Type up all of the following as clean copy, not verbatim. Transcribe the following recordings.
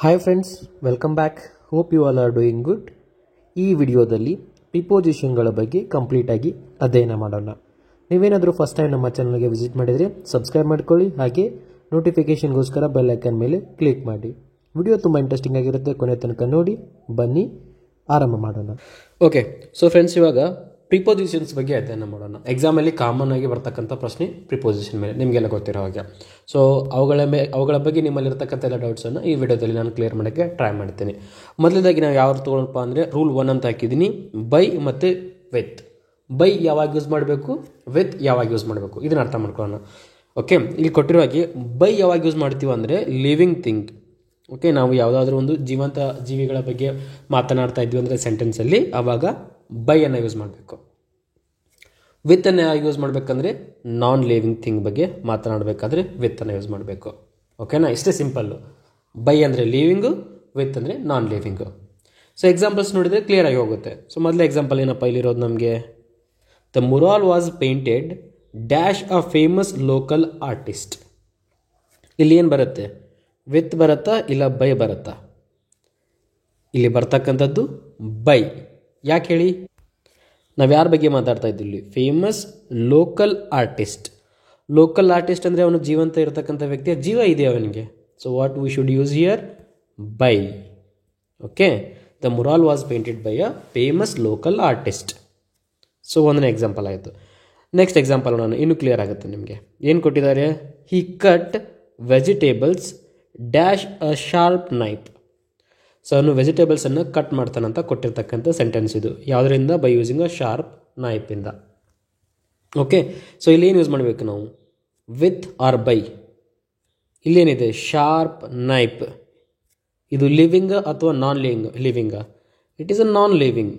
Hi friends, welcome back. Hope you all are doing good. ಈ ವಿಡಿಯೋದಲ್ಲಿ ಪ್ರಿಪೋಸಿಷನ್ಗಳ ಬಗ್ಗೆ ಕಂಪ್ಲೀಟಾಗಿ ಅಧ್ಯಯನ ಮಾಡೋಣ. ನೀವೇನಾದರೂ ಫಸ್ಟ್ ಟೈಮ್ ನಮ್ಮ ಚಾನಲ್ಗೆ ವಿಸಿಟ್ ಮಾಡಿದರೆ ಸಬ್ಸ್ಕ್ರೈಬ್ ಮಾಡ್ಕೊಳ್ಳಿ, ಹಾಗೆ ನೋಟಿಫಿಕೇಷನ್ಗೋಸ್ಕರ ಬೆಲ್ ಐಕನ್ ಮೇಲೆ ಕ್ಲಿಕ್ ಮಾಡಿ. ವಿಡಿಯೋ ತುಂಬ ಇಂಟ್ರೆಸ್ಟಿಂಗ್ ಆಗಿರುತ್ತೆ, ಕೊನೆ ತನಕ ನೋಡಿ. ಬನ್ನಿ ಆರಂಭ ಮಾಡೋಣ. ಓಕೆ, ಸೊ ಫ್ರೆಂಡ್ಸ್, ಇವಾಗ ಪ್ರಿಪೋಸಿಷನ್ಸ್ ಬಗ್ಗೆ ಅಧ್ಯಯನ ಮಾಡೋಣ. ಎಕ್ಸಾಮಲ್ಲಿ ಕಾಮನ್ ಆಗಿ ಬರ್ತಕ್ಕಂಥ ಪ್ರಶ್ನೆ ಪ್ರಿಪೋಸಿಷನ್ ಮೇಲೆ, ನಿಮಗೆಲ್ಲ ಗೊತ್ತಿರೋ ಹಾಗೆ. ಸೊ ಅವುಗಳ ಬಗ್ಗೆ ನಿಮ್ಮಲ್ಲಿರ್ತಕ್ಕಂಥ ಎಲ್ಲ ಡೌಟ್ಸನ್ನು ಈ ವಿಡಿಯೋದಲ್ಲಿ ನಾನು ಕ್ಲಿಯರ್ ಮಾಡೋಕ್ಕೆ ಟ್ರೈ ಮಾಡ್ತೀನಿ. ಮೊದಲದಾಗಿ ನಾವು ಯಾವ ತೊಗೊಳಪ್ಪ ಅಂದರೆ ರೂಲ್ 1 ಅಂತ ಹಾಕಿದ್ದೀನಿ, ಬೈ ಮತ್ತು ವಿತ್. ಬೈ ಯಾವಾಗ ಯೂಸ್ ಮಾಡಬೇಕು, ವಿತ್ ಯಾವಾಗ ಯೂಸ್ ಮಾಡಬೇಕು, ಇದನ್ನು ಅರ್ಥ ಮಾಡ್ಕೊಳ್ಳೋಣ. ಓಕೆ, ಇಲ್ಲಿ ಕೊಟ್ಟಿರೋ ಹಾಗೆ ಬೈ ಯಾವಾಗ ಯೂಸ್ ಮಾಡ್ತೀವಿ ಅಂದರೆ ಲಿವಿಂಗ್ ಥಿಂಗ್. ಓಕೆ, ನಾವು ಯಾವುದಾದ್ರೂ ಒಂದು ಜೀವಂತ ಜೀವಿಗಳ ಬಗ್ಗೆ ಮಾತನಾಡ್ತಾ ಇದ್ವಿ ಅಂದರೆ ಸೆಂಟೆನ್ಸಲ್ಲಿ, ಆವಾಗ ಬೈ ಅನ್ನು ಯೂಸ್ ಮಾಡಬೇಕು. ವಿತ್ ಅನ್ನು ಯೂಸ್ ಮಾಡಬೇಕಂದ್ರೆ ನಾನ್ ಲಿವಿಂಗ್ ಥಿಂಗ್ ಬಗ್ಗೆ ಮಾತನಾಡಬೇಕಾದ್ರೆ ವಿತ್ ಅನ್ನು ಯೂಸ್ ಮಾಡಬೇಕು. ಓಕೆನಾ, ಇಷ್ಟೇ ಸಿಂಪಲ್ಲು. ಬೈ ಅಂದರೆ ಲಿವಿಂಗು, ವಿತ್ ಅಂದರೆ ನಾನ್ ಲಿವಿಂಗು. ಸೊ ಎಕ್ಸಾಂಪಲ್ಸ್ ನೋಡಿದರೆ ಕ್ಲಿಯರ್ ಆಗಿ ಹೋಗುತ್ತೆ. ಸೊ ಮೊದಲೇ ಎಕ್ಸಾಂಪಲ್ ಏನಪ್ಪ ಇಲ್ಲಿರೋದು ನಮಗೆ, the mural was painted dash a famous local artist. ಇಲ್ಲಿ ಏನು ಬರುತ್ತೆ, ವಿತ್ ಬರುತ್ತಾ ಇಲ್ಲ ಬೈ ಬರುತ್ತಾ? ಇಲ್ಲಿ ಬರ್ತಕ್ಕಂಥದ್ದು ಬೈ. ಯಾಕೆ ಹೇಳಿ? ನಾವು ಯಾರ ಬಗ್ಗೆ ಮಾತಾಡ್ತಾ ಇದ್ದೀವಿ? Famous local artist. Local artist ಅಂದರೆ ಅವನು ಜೀವಂತ ಇರತಕ್ಕಂಥ ವ್ಯಕ್ತಿಯ ಜೀವ ಇದೆ ಅವನಿಗೆ. So what we should use here? By. Okay, the mural was painted by a famous local artist. So ಒಂದನೇ ಎಕ್ಸಾಂಪಲ್ ಆಯಿತು. ನೆಕ್ಸ್ಟ್ ಎಕ್ಸಾಂಪಲ್ ನಾನು ಇನ್ನೂ ಕ್ಲಿಯರ್ ಆಗುತ್ತೆ ನಿಮಗೆ. ಏನು ಕೊಟ್ಟಿದ್ದಾರೆ? He cut vegetables dash a sharp knife. So ಅವನು ವೆಜಿಟೇಬಲ್ಸನ್ನು ಕಟ್ ಮಾಡ್ತಾನಂತ ಕೊಟ್ಟಿರ್ತಕ್ಕಂಥ ಸೆಂಟೆನ್ಸ್ ಇದು. ಯಾವುದರಿಂದ? ಬೈ ಯೂಸಿಂಗ್ ಅ ಶಾರ್ಪ್ ನೈಫಿಂದ. ಓಕೆ, ಸೊ ಇಲ್ಲಿ ಏನು ಯೂಸ್ ಮಾಡಬೇಕು ನಾವು? With or by? ಇಲ್ಲೇನಿದೆ? Sharp knife. ಇದು ಲಿವಿಂಗ್ ಅಥವಾ ನಾನ್ ಲಿವಿಂಗ? It is a non living,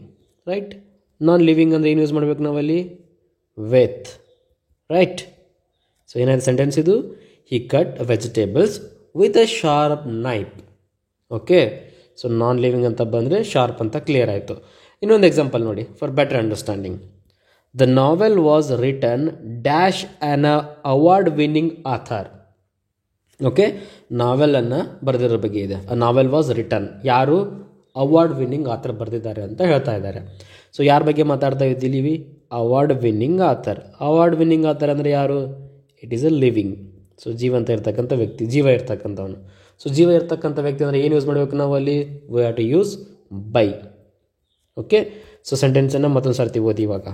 right? Non living ಅಂದರೆ ಏನು ಯೂಸ್ ಮಾಡಬೇಕು ನಾವಲ್ಲಿ? With, right? ಸೊ ಏನಾಯ್ತು ಸೆಂಟೆನ್ಸ್ ಇದು? He cut vegetables with a sharp knife. Okay, so non living ಅಂತ ಬಂದರೆ ಶಾರ್ಪ್ ಅಂತ ಕ್ಲಿಯರ್ ಆಯಿತು. ಇನ್ನೊಂದು ಎಕ್ಸಾಂಪಲ್ ನೋಡಿ for better understanding. The novel was written dash an award winning author. Okay, ನಾವೆಲನ್ನು ಬರೆದಿರೋ ಬಗ್ಗೆ ಇದೆ. ಅ ನಾವೆಲ್ ವಾಸ್ ರಿಟನ್. ಯಾರು? ಅವಾರ್ಡ್ ವಿನ್ನಿಂಗ್ ಆಥರ್ ಬರೆದಿದ್ದಾರೆ ಅಂತ ಹೇಳ್ತಾ ಇದ್ದಾರೆ. ಸೊ ಯಾರ ಬಗ್ಗೆ ಮಾತಾಡ್ತಾ ಇದ್ದೀವಿ? Award winning author. Award winning author ಅಂದರೆ ಯಾರು? It is a living. So ಜೀವಂತ ಇರ್ತಕ್ಕಂಥ ವ್ಯಕ್ತಿ, ಜೀವ ಇರ್ತಕ್ಕಂಥವನು. ಸೊ ಜೀವ ಇರ್ತಕ್ಕಂಥ ವ್ಯಕ್ತಿ ಅಂದರೆ ಏನು ಯೂಸ್ ಮಾಡಬೇಕು ನಾವು ಅಲ್ಲಿ? We have to use by. Okay, so ಸೆಂಟೆನ್ಸನ್ನು ಮತ್ತೊಂದು ಸರ್ತಿ ಓದಿ ಇವಾಗ.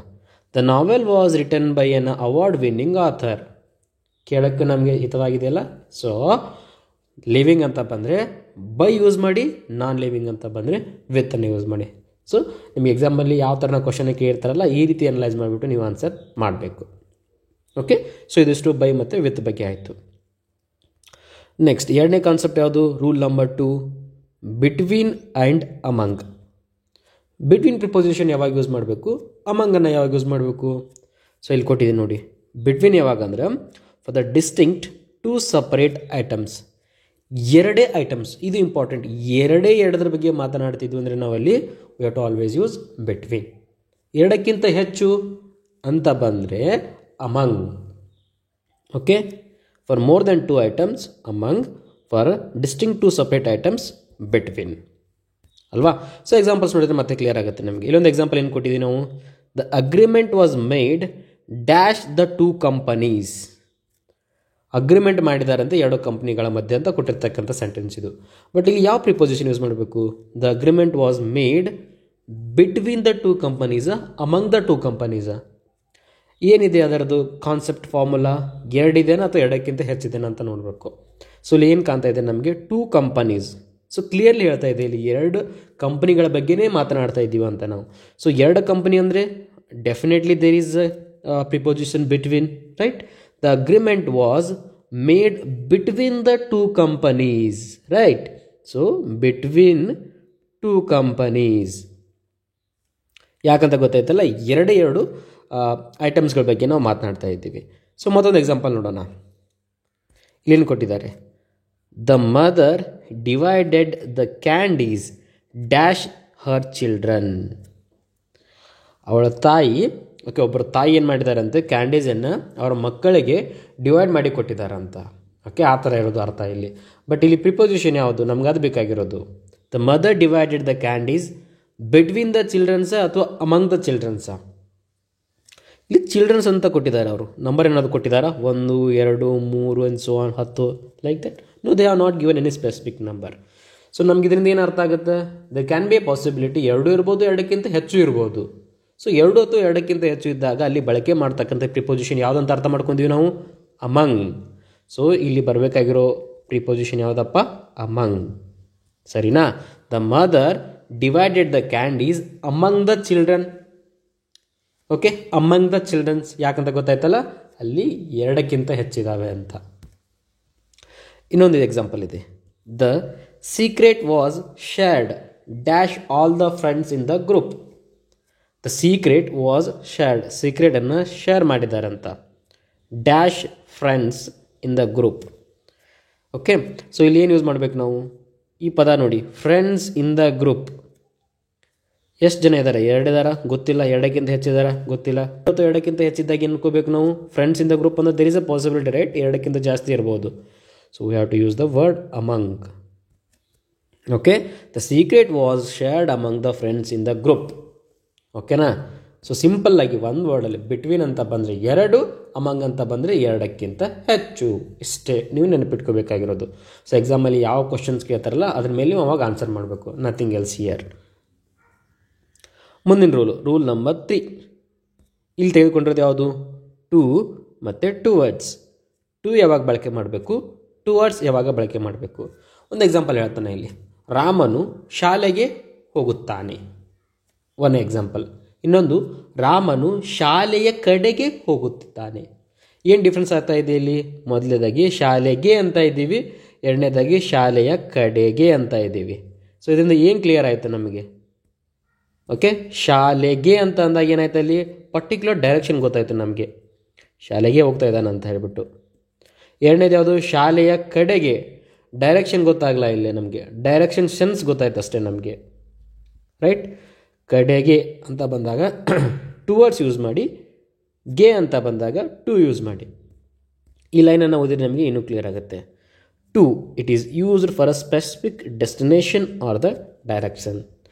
The novel was written by an award winning author. ಕೇಳೋಕ್ಕೆ ನಮಗೆ ಹಿತವಾಗಿದೆಯಲ್ಲ? ಸೊ ಲಿವಿಂಗ್ ಅಂತ ಬಂದರೆ ಬೈ ಯೂಸ್ ಮಾಡಿ, ನಾನ್ ಲಿವಿಂಗ್ ಅಂತ ಬಂದರೆ ವಿತ್ ಅನ್ನು ಯೂಸ್ ಮಾಡಿ. ಸೊ ನಿಮಗೆ ಎಕ್ಸಾಮಲ್ಲಿ ಯಾವ ಥರ ಕ್ವಶನ್ ಕೇಳ್ತಾರಲ್ಲ, ಈ ರೀತಿ ಅನಲೈಸ್ ಮಾಡಿಬಿಟ್ಟು ನೀವು ಆನ್ಸರ್ ಮಾಡಬೇಕು. ಓಕೆ, ಸೊ ಇದಿಷ್ಟು ಬೈ ಮತ್ತು ವಿತ್ ಬಗ್ಗೆ ಆಯಿತು. ನೆಕ್ಸ್ಟ್ ಎರಡನೇ ಕಾನ್ಸೆಪ್ಟ್ ಯಾವುದು? Rule number 2, between and among. Between preposition ಯಾವಾಗ ಯೂಸ್ ಮಾಡಬೇಕು, ಅಮಂಗನ್ನು ಯಾವಾಗ ಯೂಸ್ ಮಾಡಬೇಕು? ಸೊ ಇಲ್ಲಿ ಕೊಟ್ಟಿದ್ದೀನಿ ನೋಡಿ. ಬಿಟ್ವೀನ್ ಯಾವಾಗ ಅಂದ್ರೆ for the distinct two separate items. ಎರಡೇ ಐಟಮ್ಸ್, ಇದು ಇಂಪಾರ್ಟೆಂಟ್. ಎರಡರ ಬಗ್ಗೆ ಮಾತನಾಡ್ತಿದ್ವಿ ಅಂದರೆ ನಾವಲ್ಲಿ we have to always use between. ಎರಡಕ್ಕಿಂತ ಹೆಚ್ಚು ಅಂತ ಬಂದರೆ among. Okay, for more than 2 items among, for distinct 2 separate items between. ಅಲ್ವಾ? ಸೊ ಎಕ್ಸಾಂಪಲ್ಸ್ ನೋಡಿದ್ರೆ ಮತ್ತೆ ಕ್ಲಿಯರ್ ಆಗುತ್ತೆ ನಮಗೆ. ಇಲ್ಲೊಂದು ಎಕ್ಸಾಂಪಲ್ ಏನು ಕೊಟ್ಟಿದ್ದೀವಿ ನಾವು? The agreement was made dash the 2 companies. Agreement ಮಾಡಿದ್ದಾರೆ ಅಂತ 2 ಕಂಪ್ನಿಗಳ ಮಧ್ಯೆ ಅಂತ ಕೊಟ್ಟಿರ್ತಕ್ಕಂಥ ಸೆಂಟೆನ್ಸ್ ಇದು. ಬಟ್ ಇಲ್ಲಿ ಯಾವ ಪ್ರಿಪೋಸಿಷನ್ ಯೂಸ್ ಮಾಡಬೇಕು? The agreement was made between the 2 ಕಂಪನೀಸಾ, ಅಮಂಗ್ ದ 2 ಕಂಪನೀಸಾ? ಏನಿದೆ ಅದರದ್ದು ಕಾನ್ಸೆಪ್ಟ್ ಫಾರ್ಮುಲಾ? ಎರಡಿದೆನಾ ಅಥವಾ ಎರಡಕ್ಕಿಂತ ಹೆಚ್ಚಿದೆನಾ ಅಂತ ನೋಡಬೇಕು. ಸೊ ಇಲ್ಲಿ ಏನು ಕಾಣ್ತಾ ಇದೆ ನಮಗೆ? 2 ಕಂಪನೀಸ್. ಸೊ ಕ್ಲಿಯರ್ಲಿ ಹೇಳ್ತಾ ಇದೆ ಇಲ್ಲಿ 2 ಕಂಪನಿಗಳ ಬಗ್ಗೆನೇ ಮಾತನಾಡ್ತಾ ಇದ್ದೀವಿ ಅಂತ ನಾವು. ಸೊ 2 ಕಂಪನಿ ಅಂದರೆ definitely there is preposition between, right? The agreement was made between the 2 companies, right? So between 2 companies. ಯಾಕಂತ ಗೊತ್ತಾಯ್ತಲ್ಲ, ಎರಡು ಐಟಮ್ಸ್ಗಳ ಬಗ್ಗೆ ನಾವು ಮಾತನಾಡ್ತಾ ಇದ್ದೀವಿ. ಸೊ ಮತ್ತೊಂದು ಎಕ್ಸಾಂಪಲ್ ನೋಡೋಣ. ಇಲ್ಲೇನು ಕೊಟ್ಟಿದ್ದಾರೆ? The mother divided the candies dash Har children. ಅವಳ ತಾಯಿ, ಓಕೆ, ಒಬ್ಬರು ತಾಯಿ ಏನು ಮಾಡಿದಾರಂತೆ, ಕ್ಯಾಂಡೀಸನ್ನು ಅವರ ಮಕ್ಕಳಿಗೆ ಡಿವೈಡ್ ಮಾಡಿ ಕೊಟ್ಟಿದ್ದಾರಂತ. ಓಕೆ, ಆ ಥರ ಇರೋದು ಅರ್ಥ ಇಲ್ಲಿ. ಬಟ್ ಇಲ್ಲಿ ಪ್ರಿಪೋಸಿಷನ್ ಯಾವುದು ನಮ್ಗೆ ಅದು ಬೇಕಾಗಿರೋದು. The mother divided the candies between the ಚಿಲ್ಡ್ರನ್ಸ ಅಥವಾ ಅಮಂಗ್ ದ ಚಿಲ್ಡ್ರನ್ಸ. ಇಲ್ಲಿ ಚಿಲ್ಡ್ರನ್ಸ್ ಅಂತ ಕೊಟ್ಟಿದ್ದಾರೆ, ಅವರು ನಂಬರ್ ಏನಾದ್ರು ಕೊಟ್ಟಿದ್ದಾರಾ, 1 2 3 and so on 10 like that. No, they are not given any specific number. So ನಮ್ಗೆ ಇದರಿಂದ ಏನು ಅರ್ಥ ಆಗುತ್ತೆ, the can be a possibility 2 ಇರ್ಬೋದು, 2ಕ್ಕಿಂತ ಹೆಚ್ಚು ಇರ್ಬೋದು. ಸೊ 2 ಅಥವಾ 2ಕ್ಕಿಂತ ಹೆಚ್ಚು ಇದ್ದಾಗ ಅಲ್ಲಿ ಬಳಕೆ ಮಾಡ್ತಕ್ಕಂಥ ಪ್ರಿಪೋಸಿಷನ್ ಯಾವುದಂತ ಅರ್ಥ ಮಾಡ್ಕೊಂತೀವಿ ನಾವು, ಅಮಂಗ್. ಸೊ ಇಲ್ಲಿ ಬರಬೇಕಾಗಿರೋ ಪ್ರಿಪೋಸಿಷನ್ ಯಾವುದಪ್ಪ, ಅಮಂಗ್. ಸರಿನಾ? The mother divided the candies among the children. Okay, among the childrens ಯಾಕಂತ ಗೊತ್ತಾಯ್ತಲ್ಲ, ಅಲ್ಲಿ 2ಕ್ಕಿಂತ ಹೆಚ್ಚಿದಾವೆ ಅಂತ. ಇನ್ನೊಂದು ಎಕ್ಸಾಂಪಲ್ ಇದೆ. The secret was shared dash all the friends in the group. The secret was shared, ಸೀಕ್ರೆಟನ್ನು ಶೇರ್ ಮಾಡಿದಾರಂತ, dash friends in the group. Okay, so ಇಲ್ಲಿ ಏನು ಯೂಸ್ ಮಾಡಬೇಕು ನಾವು, ಈ ಪದ ನೋಡಿ, ಫ್ರೆಂಡ್ಸ್ ಇನ್ ದ ಗ್ರೂಪ್. ಎಷ್ಟು ಜನ ಇದ್ದಾರೆ, 2 ಇದ್ದಾರೆ, ಗೊತ್ತಿಲ್ಲ. 2ಕ್ಕಿಂತ ಹೆಚ್ಚಿದಾರ, ಗೊತ್ತಿಲ್ಲ. ಅಥವಾ 2ಕ್ಕಿಂತ ಹೆಚ್ಚಿದ್ದಾಗ ಏನು ಅನ್ಕೋಬೇಕು ನಾವು, ಫ್ರೆಂಡ್ಸ್ ಇನ್ ದ ಗ್ರೂಪ್ ಅಂದ್ರೆ there is a possibility, right, 2ಕ್ಕಿಂತ ಜಾಸ್ತಿ ಇರ್ಬೋದು. So we have to use the word among. Okay, the secret was shared among the friends in the group. ಓಕೆನಾ? ಸೊ ಸಿಂಪಲ್ ಆಗಿ ಒಂದು ವರ್ಡಲ್ಲಿ ಬಿಟ್ವೀನ್ ಅಂತ ಬಂದರೆ 2, among ಅಂತ ಬಂದರೆ 2ಕ್ಕಿಂತ ಹೆಚ್ಚು. ಇಷ್ಟೇ ನೀವು ನೆನಪಿಟ್ಕೋಬೇಕಾಗಿರೋದು. ಸೊ ಎಕ್ಸಾಮಲ್ಲಿ ಯಾವ ಕ್ವಶನ್ಸ್ ಕೇಳ್ತಾರಲ್ಲ ಅದ್ರ ಮೇಲೆ ಅವಾಗ ಆನ್ಸರ್ ಮಾಡಬೇಕು, ನಥಿಂಗ್ ಎಲ್ಸ್ ಹಿಯರ್. ಮುಂದಿನ ರೂಲ್ ನಂಬರ್ 3. ಇಲ್ಲಿ ತೆಗೆದುಕೊಂಡಿರೋದು ಯಾವುದು, ಟು ಮತ್ತು ಟುವರ್ಡ್ಸ್. ಟು ಯಾವಾಗ ಬಳಕೆ ಮಾಡಬೇಕು, ಟುವರ್ಡ್ಸ್ ಯಾವಾಗ ಬಳಕೆ ಮಾಡಬೇಕು. ಒಂದು ಎಕ್ಸಾಂಪಲ್ ಹೇಳ್ತಾನೆ ಇಲ್ಲಿ, ರಾಮನು ಶಾಲೆಗೆ ಹೋಗುತ್ತಾನೆ. One example. ಇನ್ನೊಂದು, ರಾಮನು ಶಾಲೆಯ ಕಡೆಗೆ ಹೋಗುತ್ತಿದ್ದಾನೆ. ಏನು ಡಿಫ್ರೆನ್ಸ್ ಆಗ್ತಾ ಇದೆ ಇಲ್ಲಿ, ಮೊದಲನೇದಾಗಿ ಶಾಲೆಗೆ ಅಂತ ಇದ್ದೀವಿ, ಎರಡನೇದಾಗಿ ಶಾಲೆಯ ಕಡೆಗೆ ಅಂತ ಇದ್ದೀವಿ. ಸೊ ಇದರಿಂದ ಏನು ಕ್ಲಿಯರ್ ಆಯಿತು ನಮಗೆ, ಓಕೆ, ಶಾಲೆಗೆ ಅಂತ ಅಂದಾಗ ಏನಾಯ್ತು, ಅಲ್ಲಿ ಪರ್ಟಿಕ್ಯುಲರ್ ಡೈರೆಕ್ಷನ್ ಗೊತ್ತಾಯ್ತು ನಮಗೆ, ಶಾಲೆಗೆ ಹೋಗ್ತಾ ಇದ್ದಾನೆ ಅಂತ ಹೇಳ್ಬಿಟ್ಟು. ಎರಡನೇದು ಯಾವುದು, ಶಾಲೆಯ ಕಡೆಗೆ, ಡೈರೆಕ್ಷನ್ ಗೊತ್ತಾಗಲ್ಲ ಇಲ್ಲಿ ನಮಗೆ, ಡೈರೆಕ್ಷನ್ ಸೆನ್ಸ್ ಗೊತ್ತಾಯ್ತು ಅಷ್ಟೇ ನಮಗೆ, ರೈಟ್. ಕಡೆಗೆ ಅಂತ ಬಂದಾಗ ಟುವರ್ಡ್ಸ್ ಯೂಸ್ ಮಾಡಿ, ಗೆ ಅಂತ ಬಂದಾಗ ಟು ಯೂಸ್ ಮಾಡಿ. ಈ ಲೈನನ್ನು ಓದಿದ್ರೆ ನಮಗೆ ಇನ್ನೂ ಕ್ಲಿಯರ್ ಆಗುತ್ತೆ. To, it is used for a specific destination or the direction.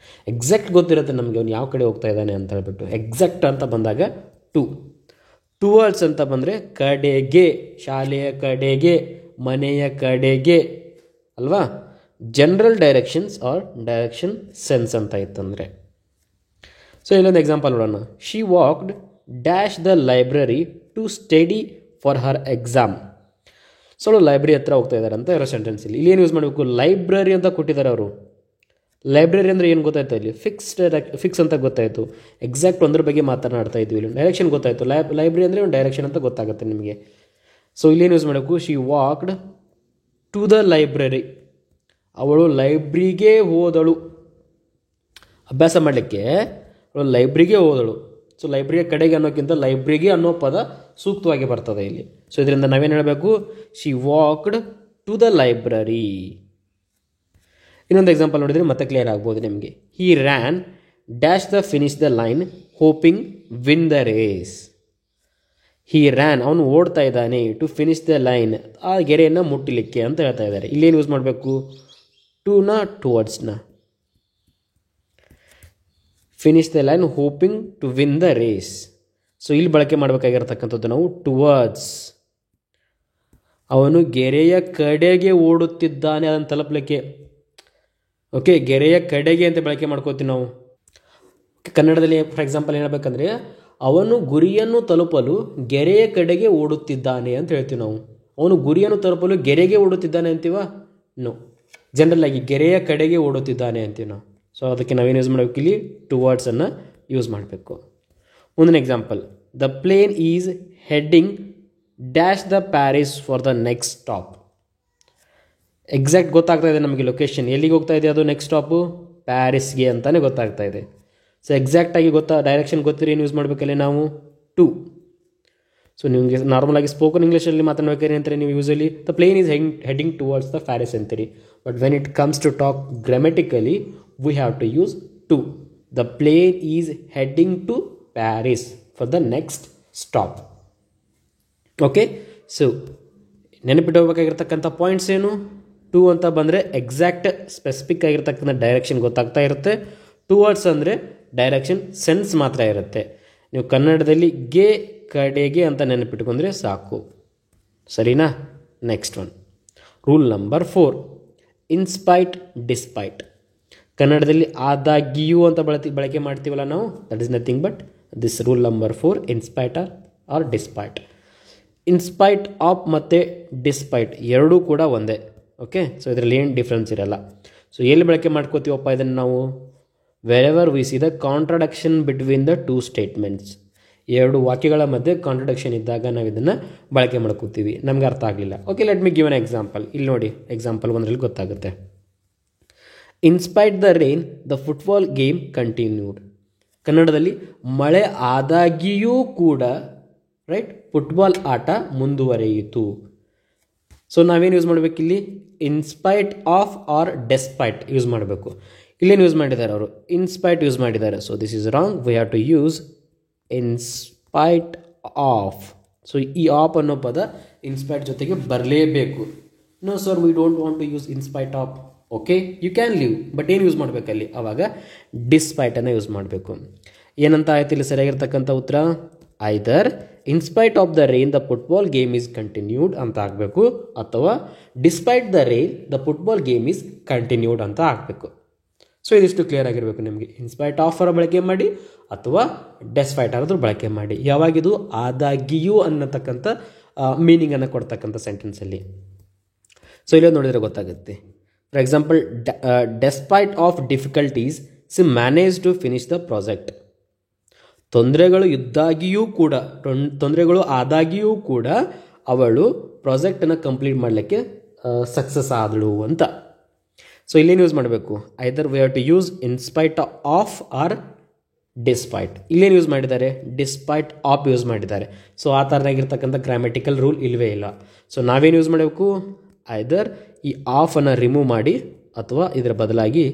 Exact ಗೊತ್ತಿರುತ್ತೆ ನಮಗೆ ಅವ್ನು ಯಾವ ಕಡೆ ಹೋಗ್ತಾ ಇದ್ದಾನೆ ಅಂತ ಹೇಳ್ಬಿಟ್ಟು. ಎಕ್ಸಾಕ್ಟ್ ಅಂತ ಬಂದಾಗ ಟು. ಟುವರ್ಡ್ಸ್ ಅಂತ ಬಂದರೆ ಕಡೆಗೆ, ಶಾಲೆಯ ಕಡೆಗೆ, ಮನೆಯ ಕಡೆಗೆ ಅಲ್ವಾ. General directions or direction sense ಅಂತ ಇತ್ತಂದರೆ. ಸೊ ಇಲ್ಲೊಂದು ಎಕ್ಸಾಂಪಲ್ ನೋಡೋಣ. She walked dash the library to study for her exam. So ಅವಳು ಲೈಬ್ರರಿ ಹತ್ರ ಹೋಗ್ತಾ ಇದ್ದಾರೆ ಅಂತ ಇರೋ ಸೆಂಟೆನ್ಸ್. ಇಲ್ಲಿ ಏನು ಯೂಸ್ ಮಾಡಬೇಕು, ಲೈಬ್ರರಿ ಅಂತ ಕೊಟ್ಟಿದ್ದಾರೆ ಅವರು. ಲೈಬ್ರರಿ ಅಂದರೆ ಏನು ಗೊತ್ತಾಯ್ತು ಇಲ್ಲಿ, ಫಿಕ್ಸ್ ಅಂತ ಗೊತ್ತಾಯಿತು. ಎಕ್ಸಾಕ್ಟ್ ಒಂದ್ರ ಬಗ್ಗೆ ಮಾತನಾಡ್ತಾ ಇದ್ವಿ. ಇಲ್ಲಿ ಡೈರೆಕ್ಷನ್ ಗೊತ್ತಾಯಿತು. ಲೈಬ್ರರಿ ಅಂದರೆ ಒಂದು ಡೈರೆಕ್ಷನ್ ಅಂತ ಗೊತ್ತಾಗುತ್ತೆ ನಿಮಗೆ. ಸೊ ಇಲ್ಲೇನು ಯೂಸ್ ಮಾಡಬೇಕು, she walked to the library. ಅವಳು ಲೈಬ್ರರಿಗೆ ಹೋದಳು, ಅಭ್ಯಾಸ ಮಾಡಲಿಕ್ಕೆ ಅವಳು ಲೈಬ್ರರಿಗೆ ಹೋದಳು. ಸೊ ಲೈಬ್ರರಿಯ ಕಡೆಗೆ ಅನ್ನೋಕ್ಕಿಂತ ಲೈಬ್ರರಿಗೆ ಅನ್ನೋ ಪದ ಸೂಕ್ತವಾಗಿ ಬರ್ತದೆ ಇಲ್ಲಿ. ಸೊ ಇದರಿಂದ ನಾವೇನು ಹೇಳಬೇಕು, she walked to the library. ಇನ್ನೊಂದು ಎಕ್ಸಾಂಪಲ್ ನೋಡಿದರೆ ಮತ್ತೆ ಕ್ಲಿಯರ್ ಆಗ್ಬೋದು ನಿಮಗೆ. He ran dash the finish the line hoping win the race. He ran, ಅವನು ಓಡ್ತಾ ಇದ್ದಾನೆ, ಟು ಫಿನಿಶ್ ದ ಲೈನ್, ಆ ಗೆರೆಯನ್ನು ಮುಟ್ಟಲಿಕ್ಕೆ ಅಂತ ಹೇಳ್ತಾ ಇದ್ದಾರೆ. ಇಲ್ಲೇನು ಯೂಸ್ ಮಾಡಬೇಕು, ಟುನ ಟುವರ್ಡ್ಸ್ನ. Finish the line hoping to win the race. So ಇಲ್ಲಿ ಬಳಕೆ ಮಾಡಬೇಕಾಗಿರ್ತಕ್ಕಂಥದ್ದು ನಾವು ಟುವರ್ಡ್ಸ್. ಅವನು ಗೆರೆಯ ಕಡೆಗೆ ಓಡುತ್ತಿದ್ದಾನೆ ಅದನ್ನು ತಲುಪಲಿಕ್ಕೆ. ಓಕೆ, ಗೆರೆಯ ಕಡೆಗೆ ಅಂತ ಬಳಕೆ ಮಾಡ್ಕೋತೀವಿ ನಾವು. ಕನ್ನಡದಲ್ಲಿ ಫಾರ್ ಎಕ್ಸಾಂಪಲ್ ಹೇಳಬೇಕಂದ್ರೆ, ಅವನು ಗುರಿಯನ್ನು ತಲುಪಲು ಗೆರೆಯ ಕಡೆಗೆ ಓಡುತ್ತಿದ್ದಾನೆ ಅಂತ ಹೇಳ್ತೀವಿ ನಾವು. ಅವನು ಗುರಿಯನ್ನು ತಲುಪಲು ಗೆರೆಗೆ ಓಡುತ್ತಿದ್ದಾನೆ ಅಂತೀವ? ನೋ, ಜನರಲ್ ಆಗಿ ಗೆರೆಯ ಕಡೆಗೆ ಓಡುತ್ತಿದ್ದಾನೆ ಅಂತೀವಿ ನಾವು. ಸೊ ಅದಕ್ಕೆ ನಾವೇನು ಯೂಸ್ ಮಾಡಬೇಕು, ಇಲ್ಲಿ ಟುವರ್ಡ್ಸನ್ನು ಯೂಸ್ ಮಾಡಬೇಕು. ಮುಂದಿನ example, the plane is heading dash the Paris for the next stop. Exact ಗೊತ್ತಾಗ್ತಾ ಇದೆ ನಮಗೆ ಲೊಕೇಶನ್, ಎಲ್ಲಿಗೆ ಹೋಗ್ತಾ ಇದೆ ಅದು ನೆಕ್ಸ್ಟ್ ಸ್ಟಾಪು, ಪ್ಯಾರಿಸ್ಗೆ ಅಂತಲೇ ಗೊತ್ತಾಗ್ತಾ ಇದೆ. ಸೊ ಎಕ್ಸಾಕ್ಟಾಗಿ ಡೈರೆಕ್ಷನ್ ಗೊತ್ತಿರಿ ಏನು ಯೂಸ್ ಮಾಡಬೇಕಲ್ಲಿ ನಾವು, ಟು. ಸೊ ನಿಮಗೆ ನಾರ್ಮಲಾಗಿ ಸ್ಪೋಕನ್ ಇಂಗ್ಲೀಷಲ್ಲಿ ಮಾತಾಡ್ಬೇಕಾದ್ರೆ ಅಂತಾರೆ ನೀವು usually the plane is heading towards the Paris ಅಂತೀರಿ. But when it comes to talk grammatically we have to use to. The plane is heading to Paris for the next stop. Okay, so ನೆನಪಿಟ್ಟೋಗ್ಬೇಕಾಗಿರ್ತಕ್ಕಂಥ points ಏನು, to ಅಂತ ಬಂದರೆ exact specific ಆಗಿರ್ತಕ್ಕಂಥ direction ಗೊತ್ತಾಗ್ತಾ ಇರುತ್ತೆ. Towards ಅಂದರೆ direction sense ಮಾತ್ರ ಇರುತ್ತೆ. ನೀವು ಕನ್ನಡದಲ್ಲಿ ಗೆ ಕಡೆಗೆ ಅಂತ ನೆನಪಿಟ್ಕೊಂಡ್ರೆ ಸಾಕು. ಸರಿನಾ? Next one, rule number 4, in spite despite. ಕನ್ನಡದಲ್ಲಿ ಆದಾಗ್ಯೂ ಅಂತ ಬಳಕೆ ಮಾಡ್ತೀವಲ್ಲ ನಾವು, that is nothing but this rule number 4, in spite or despite. In spite of ಮತ್ತು ಡಿಸ್ಪೈಟ್ ಎರಡೂ ಕೂಡ ಒಂದೇ. ಓಕೆ, ಸೊ ಇದರಲ್ಲಿ ಏನು ಡಿಫ್ರೆನ್ಸ್ ಇರಲ್ಲ. ಸೊ ಎಲ್ಲಿ ಬಳಕೆ ಮಾಡ್ಕೋತೀವಪ್ಪ ಇದನ್ನು ನಾವು? Wherever we see the contradiction between the two statements. ಎರಡು ವಾಕ್ಯಗಳ ಮಧ್ಯೆ ಕಾಂಟ್ರಡಕ್ಷನ್ ಇದ್ದಾಗ ನಾವು ಇದನ್ನು ಬಳಕೆ ಮಾಡ್ಕೋತೀವಿ. ನಮ್ಗೆ ಅರ್ಥ ಆಗಲಿಲ್ಲ. Okay, let me give an example. ಇಲ್ಲಿ ನೋಡಿ, ಎಕ್ಸಾಂಪಲ್ ಒಂದರಲ್ಲಿ ಗೊತ್ತಾಗುತ್ತೆ. In spite the rain the football game continued. ಕನ್ನಡದಲ್ಲಿ ಮಳೆ ಆದಾಗಿಯೂ ಕೂಡ ರೈಟ್ ಫುಟ್ಬಾಲ್ ಆಟ ಮುಂದುವರಿಯಿತು. ಸೊ ನಾವೇನು ಯೂಸ್ ಮಾಡಬೇಕಿಲ್ಲಿ? In spite of or despite use ಮಾಡಬೇಕು. ಇಲ್ಲೇನು ಯೂಸ್ ಮಾಡಿದ್ದಾರೆ ಅವರು? ಇನ್ಸ್ಪೈಟ್ ಯೂಸ್ ಮಾಡಿದ್ದಾರೆ. So this is wrong. We have to use in spite of. So ಈ ಆಫ್ ಅನ್ನೋ ಪದ ಇನ್ಸ್ಪೈಟ್ ಜೊತೆಗೆ ಬರಲೇಬೇಕು. No sir, we don't want to use in spite of. Okay, you can leave, but ಏನು ಯೂಸ್ ಮಾಡಬೇಕಲ್ಲಿ? ಆವಾಗ ಡಿಸ್ಪೈಟನ್ನು ಯೂಸ್ ಮಾಡಬೇಕು. ಏನಂತ ಆಯ್ತು ಇಲ್ಲಿ ಸರಿಯಾಗಿರ್ತಕ್ಕಂಥ ಉತ್ತರ? Either in spite of the rain the football game is continued ಅಂತ ಆಗಬೇಕು, ಅಥವಾ despite the rain the football game is continued ಅಂತ ಆಗಬೇಕು. ಸೊ ಇದಿಷ್ಟು ಕ್ಲಿಯರ್ ಆಗಿರಬೇಕು ನಿಮಗೆ. ಇನ್ಸ್ಪೈಟ್ ಆಫ್ ಅವರ ಬಳಕೆ ಮಾಡಿ ಅಥವಾ ಡೆಸ್ಪೈಟ್ ಆದ್ರೂ ಬಳಕೆ ಮಾಡಿ. ಯಾವಾಗಿದು? ಆದಾಗಿಯೂ ಅನ್ನತಕ್ಕಂಥ ಮೀನಿಂಗನ್ನು ಕೊಡ್ತಕ್ಕಂಥ ಸೆಂಟೆನ್ಸಲ್ಲಿ. ಸೊ ಇಲ್ಲಿ ನೋಡಿದರೆ ಗೊತ್ತಾಗುತ್ತೆ. For example, despite of difficulties she manage to finish the project. ತೊಂದರೆಗಳು ಆದಾಗಿಯೂ ಕೂಡ ಅವಳು ಪ್ರಾಜೆಕ್ಟನ್ನು ಕಂಪ್ಲೀಟ್ ಮಾಡಲಿಕ್ಕೆ ಸಕ್ಸಸ್ ಆದಳು ಅಂತ. ಸೊ ಇಲ್ಲೇನು ಯೂಸ್ ಮಾಡಬೇಕು? Either we have to use in spite of or despite. ಇಲ್ಲೇನು ಯೂಸ್ ಮಾಡಿದ್ದಾರೆ? ಡಿಸ್ಪೈಟ್ ಆಫ್ ಯೂಸ್ ಮಾಡಿದ್ದಾರೆ. ಸೊ ಆ ಥರನಾಗಿರ್ತಕ್ಕಂಥ ಗ್ರಾಮ್ಯಾಟಿಕಲ್ ರೂಲ್ ಇಲ್ಲವೇ ಇಲ್ಲ. ಸೊ ನಾವೇನು ಯೂಸ್ ಮಾಡಬೇಕು? ಐದರ್ ಈ ಆಫನ್ನು ರಿಮೂವ್ ಮಾಡಿ ಅಥವಾ ಇದರ ಬದಲಾಗಿ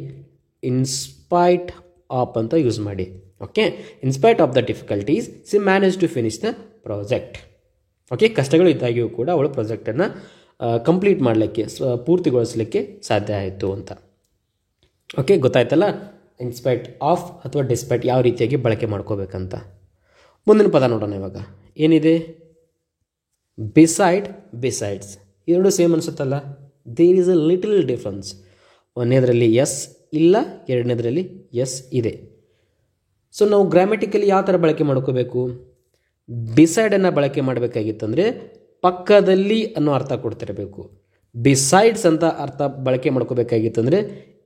ಇನ್ಸ್ಪೈಟ್ ಆಫ್ ಅಂತ ಯೂಸ್ ಮಾಡಿ. Okay, in spite of the difficulties she manage to finish the project. Okay, ಕಷ್ಟಗಳು ಇದ್ದಾಗಿಯೂ ಕೂಡ ಅವಳು ಪ್ರಾಜೆಕ್ಟನ್ನು ಕಂಪ್ಲೀಟ್ ಮಾಡಲಿಕ್ಕೆ, ಪೂರ್ತಿಗೊಳಿಸಲಿಕ್ಕೆ ಸಾಧ್ಯ ಆಯಿತು ಅಂತ. ಓಕೆ, ಗೊತ್ತಾಯ್ತಲ್ಲ ಇನ್ಸ್ಪೈಟ್ ಆಫ್ ಅಥವಾ ಡಿಸ್ಪೈಟ್ ಯಾವ ರೀತಿಯಾಗಿ ಬಳಕೆ ಮಾಡ್ಕೋಬೇಕಂತ. ಮುಂದಿನ ಪದ ನೋಡೋಣ ಇವಾಗ. ಏನಿದೆ? Beside, besides. ಎರಡು ಸೇಮ್ ಅನಿಸುತ್ತಲ್ಲ? There is a little difference. ಒಂದನೇದರಲ್ಲಿ ಎಸ್ ಇಲ್ಲ, ಎರಡನೇದರಲ್ಲಿ ಎಸ್ ಇದೆ. ಸೊ ನಾವು ಗ್ರಾಮ್ಯಾಟಿಕಲಿ ಯಾವ ಥರ ಬಳಕೆ ಮಾಡ್ಕೋಬೇಕು? ಬಿಸೈಡನ್ನು ಬಳಕೆ ಮಾಡಬೇಕಾಗಿತ್ತಂದರೆ ಪಕ್ಕದಲ್ಲಿ ಅನ್ನೋ ಅರ್ಥ ಕೊಡ್ತಿರಬೇಕು. ಬಿಸೈಡ್ಸ್ ಅಂತ ಅರ್ಥ ಬಳಕೆ ಮಾಡ್ಕೋಬೇಕಾಗಿತ್ತಂದರೆ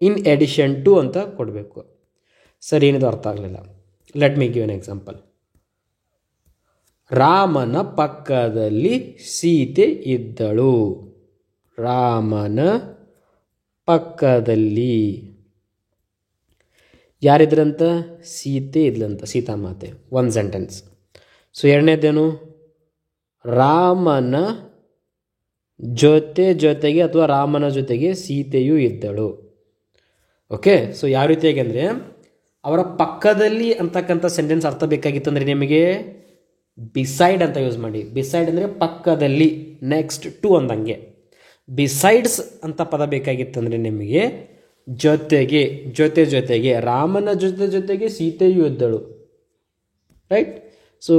ಇನ್ ಎಡಿಷನ್ ಟು ಅಂತ ಕೊಡಬೇಕು. ಸರಿ, ಏನಿದು ಅರ್ಥ ಆಗಲಿಲ್ಲ. Let me give an example. ರಾಮನ ಪಕ್ಕದಲ್ಲಿ ಸೀತೆ ಇದ್ದಳು. ರಾಮನ ಪಕ್ಕದಲ್ಲಿ ಯಾರಿದ್ರಂತ? ಸೀತೆ ಇದ್ಲಂತ, ಸೀತಾಮಾತೆ. ಒಂದು ಸೆಂಟೆನ್ಸ್. ಸೊ ಎರಡನೇದೇನು? ರಾಮನ ಜೊತೆಗೆ ಅಥವಾ ರಾಮನ ಜೊತೆಗೆ ಸೀತೆಯೂ ಇದ್ದಳು. ಓಕೆ, ಸೊ ಯಾವ ರೀತಿಯಾಗಿ ಅಂದರೆ ಅವರ ಪಕ್ಕದಲ್ಲಿ ಅಂತಕ್ಕಂಥ ಸೆಂಟೆನ್ಸ್ ಅರ್ಥ ಬೇಕಾಗಿತ್ತಂದರೆ ನಿಮಗೆ ಬಿಸೈಡ್ ಅಂತ ಯೂಸ್ ಮಾಡಿ. ಬಿಸೈಡ್ ಅಂದರೆ ಪಕ್ಕದಲ್ಲಿ, ನೆಕ್ಸ್ಟ್ ಟು ಅಂದಂಗೆ. ಬಿಸೈಡ್ಸ್ ಅಂತ ಪದ ಬೇಕಾಗಿತ್ತಂದರೆ ನಿಮಗೆ ಜೊತೆಗೆ ರಾಮನ ಜೊತೆಗೆ ಸೀತೆಯೂ ಇದ್ದಳು. ರೈಟ್? ಸೊ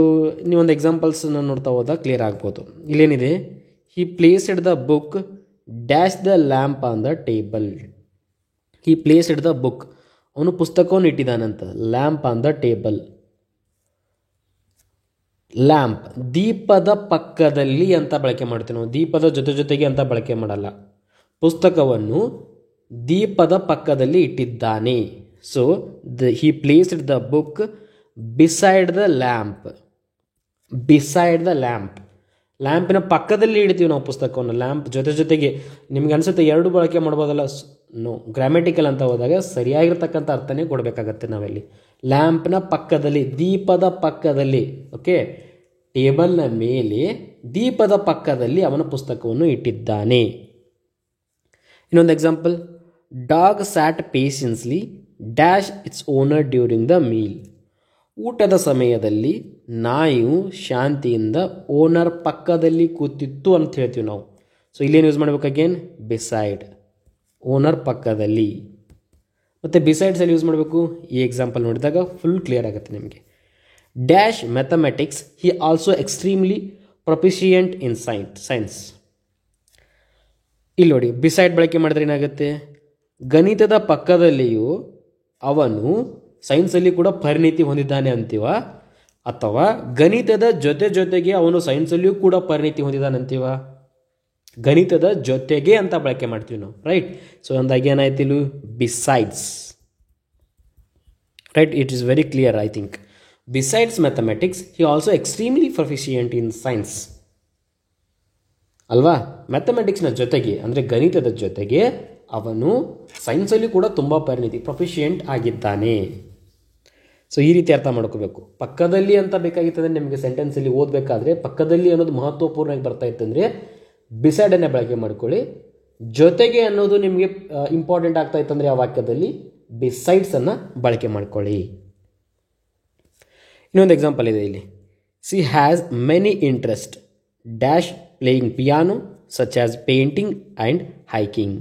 ನೀವೊಂದು ಎಕ್ಸಾಂಪಲ್ಸನ್ನು ನೋಡ್ತಾ ಹೋದಾಗ ಕ್ಲಿಯರ್ ಆಗ್ಬೋದು. ಇಲ್ಲೇನಿದೆ? He placed the book dash the lamp on the table. He placed the book, ಅವನು ಪುಸ್ತಕವನ್ನು ಇಟ್ಟಿದ್ದಾನಂತ. Lamp on the table. Lamp ದೀಪದ ಪಕ್ಕದಲ್ಲಿ ಅಂತ ಬಳಕೆ ಮಾಡ್ತೀವಿ ನಾವು. ದೀಪದ ಜೊತೆಗೆ ಅಂತ ಬಳಕೆ ಮಾಡಲ್ಲ. ಪುಸ್ತಕವನ್ನು ದೀಪದ ಪಕ್ಕದಲ್ಲಿ ಇಟ್ಟಿದ್ದಾನೆ. So he placed the book beside the lamp. Beside the lamp, ಲ್ಯಾಂಪಿನ ಪಕ್ಕದಲ್ಲಿ ಇಡ್ತೀವಿ ನಾವು ಪುಸ್ತಕವನ್ನು. ಲ್ಯಾಂಪ್ ಜೊತೆಗೆ. ನಿಮ್ಗೆ ಅನಿಸುತ್ತೆ ಎರಡು ಬಳಕೆ ಮಾಡ್ಬೋದಲ್ಲ? ನೋ, ಗ್ರಾಮ್ಯಾಟಿಕಲ್ ಅಂತ ಹೋದಾಗ ಸರಿಯಾಗಿರ್ತಕ್ಕಂಥ ಅರ್ಥನೇ ಕೊಡಬೇಕಾಗತ್ತೆ ನಾವಲ್ಲಿ. ಲ್ಯಾಂಪ್ನ ಪಕ್ಕದಲ್ಲಿ, ದೀಪದ ಪಕ್ಕದಲ್ಲಿ. ಓಕೆ, ಟೇಬಲ್ನ ಮೇಲೆ ದೀಪದ ಪಕ್ಕದಲ್ಲಿ ಅವನ ಪುಸ್ತಕವನ್ನು ಇಟ್ಟಿದ್ದಾನೆ. ಇನ್ನೊಂದು example. Dog sat ಪೇಷನ್ಸ್ಲಿ dash it's owner during the meal. ಊಟದ ಸಮಯದಲ್ಲಿ ನಾಯಿಯು ಶಾಂತಿಯಿಂದ ಓನರ್ ಪಕ್ಕದಲ್ಲಿ ಕೂತಿತ್ತು ಅಂತ ಹೇಳ್ತೀವಿ ನಾವು. ಸೊ ಇಲ್ಲೇನು ಯೂಸ್ ಮಾಡಬೇಕು? Again beside. ಓನರ್ ಪಕ್ಕದಲ್ಲಿ. ಮತ್ತು ಬಿಸೈಡ್ಸಲ್ಲಿ ಯೂಸ್ ಮಾಡಬೇಕು. ಈ ಎಕ್ಸಾಂಪಲ್ ನೋಡಿದಾಗ ಫುಲ್ ಕ್ಲಿಯರ್ ಆಗುತ್ತೆ ನಿಮಗೆ. Dash mathematics he also extremely proficient in science. ಇಲ್ಲಿ ನೋಡಿ, ಬಿಸೈಡ್ ಬಳಕೆ ಮಾಡಿದ್ರೆ ಏನಾಗುತ್ತೆ, ಗಣಿತದ ಪಕ್ಕದಲ್ಲಿಯೂ ಅವನು ಸೈನ್ಸಲ್ಲಿ ಕೂಡ ಪರಿಣಿತಿ ಹೊಂದಿದ್ದಾನೆ ಅಂತೀವ, ಅಥವಾ ಗಣಿತದ ಜೊತೆಗೆ ಅವನು ಸೈನ್ಸಲ್ಲಿಯೂ ಕೂಡ ಪರಿಣಿತಿ ಹೊಂದಿದ್ದಾನೆ ಅಂತೀವ. ಗಣಿತದ ಜೊತೆಗೆ ಅಂತ ಬಳಕೆ ಮಾಡ್ತೀವಿ ನಾವು, ರೈಟ್. ಸೊ ಅಂದಾಗ ಏನಾಯ್ತು ಇಲ್ಲಿ, besides, right. It is very clear I think. Besides mathematics he also extremely proficient in science ಅಲ್ವಾ. ಮ್ಯಾಥಮೆಟಿಕ್ಸ್ನ ಜೊತೆಗೆ ಅಂದರೆ ಗಣಿತದ ಜೊತೆಗೆ ಅವನು ಸೈನ್ಸಲ್ಲಿ ಕೂಡ ತುಂಬ ಪರಿಣಿತಿ ಪ್ರೊಫಿಷಿಯಂಟ್ ಆಗಿದ್ದಾನೆ. ಸೊ ಈ ರೀತಿ ಅರ್ಥ ಮಾಡ್ಕೋಬೇಕು. ಪಕ್ಕದಲ್ಲಿ ಅಂತ ಬೇಕಾಗಿತ್ತಂದರೆ ನಿಮಗೆ ಸೆಂಟೆನ್ಸಲ್ಲಿ ಓದಬೇಕಾದ್ರೆ ಪಕ್ಕದಲ್ಲಿ ಅನ್ನೋದು ಮಹತ್ವಪೂರ್ಣವಾಗಿ ಬರ್ತಾ ಇತ್ತಂದರೆ ಬಿಸೈಡನ್ನೇ ಬಳಕೆ ಮಾಡ್ಕೊಳ್ಳಿ. ಜೊತೆಗೆ ಅನ್ನೋದು ನಿಮಗೆ ಇಂಪಾರ್ಟೆಂಟ್ ಆಗ್ತಾ ಇತ್ತಂದರೆ ಆ ವಾಕ್ಯದಲ್ಲಿ ಬಿಸೈಡ್ಸನ್ನು ಬಳಕೆ ಮಾಡ್ಕೊಳ್ಳಿ. ಇನ್ನೊಂದು ಎಕ್ಸಾಂಪಲ್ ಇದೆ ಇಲ್ಲಿ. C has many interest dash playing piano such as painting and hiking.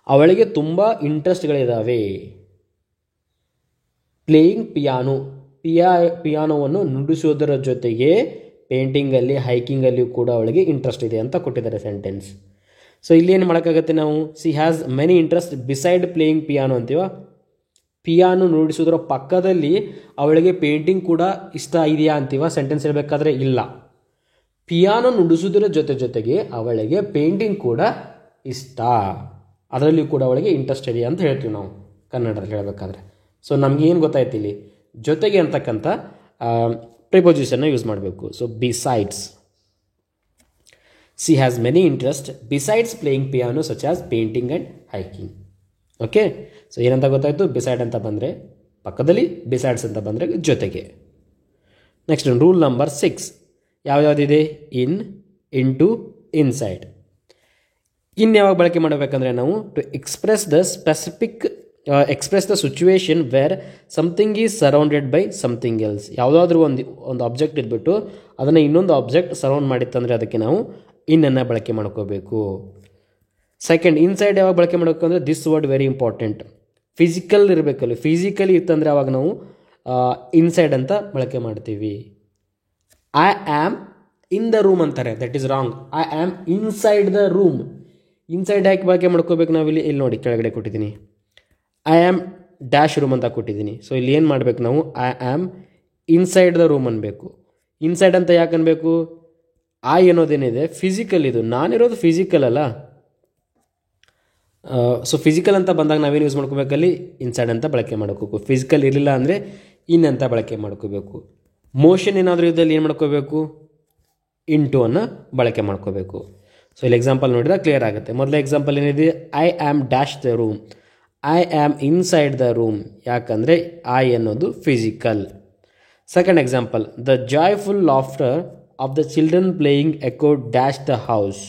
ಅವಳಿಗೆ ತುಂಬ ಇಂಟ್ರೆಸ್ಟ್ಗಳಿದ್ದಾವೆ. ಪ್ಲೇಯಿಂಗ್ ಪಿಯಾನೋವನ್ನು ನುಡಿಸೋದರ ಜೊತೆಗೆ ಪೇಂಟಿಂಗಲ್ಲಿ ಹೈಕಿಂಗಲ್ಲಿಯೂ ಕೂಡ ಅವಳಿಗೆ ಇಂಟ್ರೆಸ್ಟ್ ಇದೆ ಅಂತ ಕೊಟ್ಟಿದ್ದಾರೆ ಸೆಂಟೆನ್ಸ್. ಸೊ ಇಲ್ಲಿ ಏನು ಮಾಡೋಕ್ಕಾಗತ್ತೆ ನಾವು, she has many interest beside playing piano ಅಂತೀವ. ಪಿಯಾನೋ ನುಡಿಸೋದರ ಪಕ್ಕದಲ್ಲಿ ಅವಳಿಗೆ ಪೇಂಟಿಂಗ್ ಕೂಡ ಇಷ್ಟ ಇದೆಯಾ ಅಂತೀವ. ಸೆಂಟೆನ್ಸ್ ಹೇಳಬೇಕಾದ್ರೆ ಇಲ್ಲ, ಪಿಯಾನೋ ನುಡಿಸೋದರ ಜೊತೆಗೆ ಅವಳಿಗೆ ಪೇಂಟಿಂಗ್ ಕೂಡ ಇಷ್ಟ, ಅದರಲ್ಲಿಯೂ ಕೂಡ ಅವಳಿಗೆ ಇಂಟ್ರೆಸ್ಟ್ ಇದೆಯಾ ಅಂತ ಹೇಳ್ತೀವಿ ನಾವು ಕನ್ನಡದಲ್ಲಿ ಹೇಳಬೇಕಾದ್ರೆ. ಸೊ ನಮ್ಗೆ ಏನು ಗೊತ್ತಾಯ್ತು ಇಲ್ಲಿ, ಜೊತೆಗೆ ಅಂತಕ್ಕಂಥ ಪ್ರಿಪೋಸಿಷನ್ನ ಯೂಸ್ ಮಾಡಬೇಕು. So besides, C has many interest besides playing piano such as painting and hiking. Okay. So ಏನಂತ ಗೊತ್ತಾಯಿತು, ಬಿಸೈಡ್ ಅಂತ ಬಂದರೆ ಪಕ್ಕದಲ್ಲಿ, ಬಿಸೈಡ್ಸ್ ಅಂತ ಬಂದರೆ ಜೊತೆಗೆ. ನೆಕ್ಸ್ಟ್ ರೂಲ್ ನಂಬರ್ 6 ಯಾವ್ಯಾವುದಿದೆ, ಇನ್, ಇಂಟು, ಇನ್ಸೈಡ್. ಇನ್ ಯಾವಾಗ ಬಳಕೆ ಮಾಡಬೇಕಂದ್ರೆ ನಾವು to express the situation where something is surrounded by something else. ಯಾವುದಾದ್ರೂ ಒಂದು ಆಬ್ಜೆಕ್ಟ್ ಇದ್ಬಿಟ್ಟು ಅದನ್ನು ಇನ್ನೊಂದು ಆಬ್ಜೆಕ್ಟ್ ಸರೌಂಡ್ ಮಾಡಿತ್ತಂದರೆ ಅದಕ್ಕೆ ನಾವು ಇನ್ನನ್ನು ಬಳಕೆ ಮಾಡ್ಕೋಬೇಕು. ಸೆಕೆಂಡ್, ಇನ್ಸೈಡ್ ಯಾವಾಗ ಬಳಕೆ ಮಾಡಬೇಕು ಅಂದರೆ this word very important. Physical ಇರಬೇಕಲ್ಲ, ಫಿಸಿಕಲಿ ಇತ್ತಂದರೆ ಅವಾಗ ನಾವು ಇನ್ಸೈಡ್ ಅಂತ ಬಳಕೆ ಮಾಡ್ತೀವಿ. I am in the room ಅಂತಾರೆ, that is wrong. I am inside the room. Inside ಯಾಕೆ ಬಳಕೆ ಮಾಡ್ಕೋಬೇಕು ನಾವಿಲ್ಲಿ, ಇಲ್ಲಿ ನೋಡಿ ಕೆಳಗಡೆ ಕೊಟ್ಟಿದ್ದೀನಿ, ಐ ಆಮ್ ಡ್ಯಾಶ್ ರೂಮ್ ಅಂತ ಕೊಟ್ಟಿದ್ದೀನಿ. ಸೊ ಇಲ್ಲಿ ಏನು ಮಾಡಬೇಕು ನಾವು, I am inside the room ಅನ್ಬೇಕು. ಇನ್ಸೈಡ್ ಅಂತ ಯಾಕೆ ಅನ್ಬೇಕು, ಐ ಅನ್ನೋದೇನಿದೆ ಫಿಸಿಕಲ್, ಇದು ನಾನಿರೋದು ಫಿಸಿಕಲ್ ಅಲ್ಲ. ಸೊ ಫಿಸಿಕಲ್ ಅಂತ ಬಂದಾಗ ನಾವೇನು ಯೂಸ್ ಮಾಡ್ಕೋಬೇಕಲ್ಲಿ, ಇನ್ಸೈಡ್ ಅಂತ ಬಳಕೆ ಮಾಡ್ಕೋಬೇಕು. ಫಿಸಿಕಲ್ ಇರಲಿಲ್ಲ ಅಂದರೆ ಇನ್ ಅಂತ ಬಳಕೆ ಮಾಡ್ಕೋಬೇಕು. ಮೋಷನ್ ಏನಾದರೂ ಇದ್ದಲ್ಲಿ ಏನು ಮಾಡ್ಕೋಬೇಕು, ಇಂಟು ಅನ್ನು ಬಳಕೆ ಮಾಡ್ಕೋಬೇಕು. ಸೊ ಇಲ್ಲಿ ಎಕ್ಸಾಂಪಲ್ ನೋಡಿದ್ರೆ ಕ್ಲಿಯರ್ ಆಗುತ್ತೆ. ಮೊದಲ ಎಕ್ಸಾಂಪಲ್ ಏನಿದೆ, I am dash the room, I am inside the room, ಯಾಕಂದರೆ ಐ ಅನ್ನೋದು physical. Second example, the joyful laughter of the children playing echo dash the house.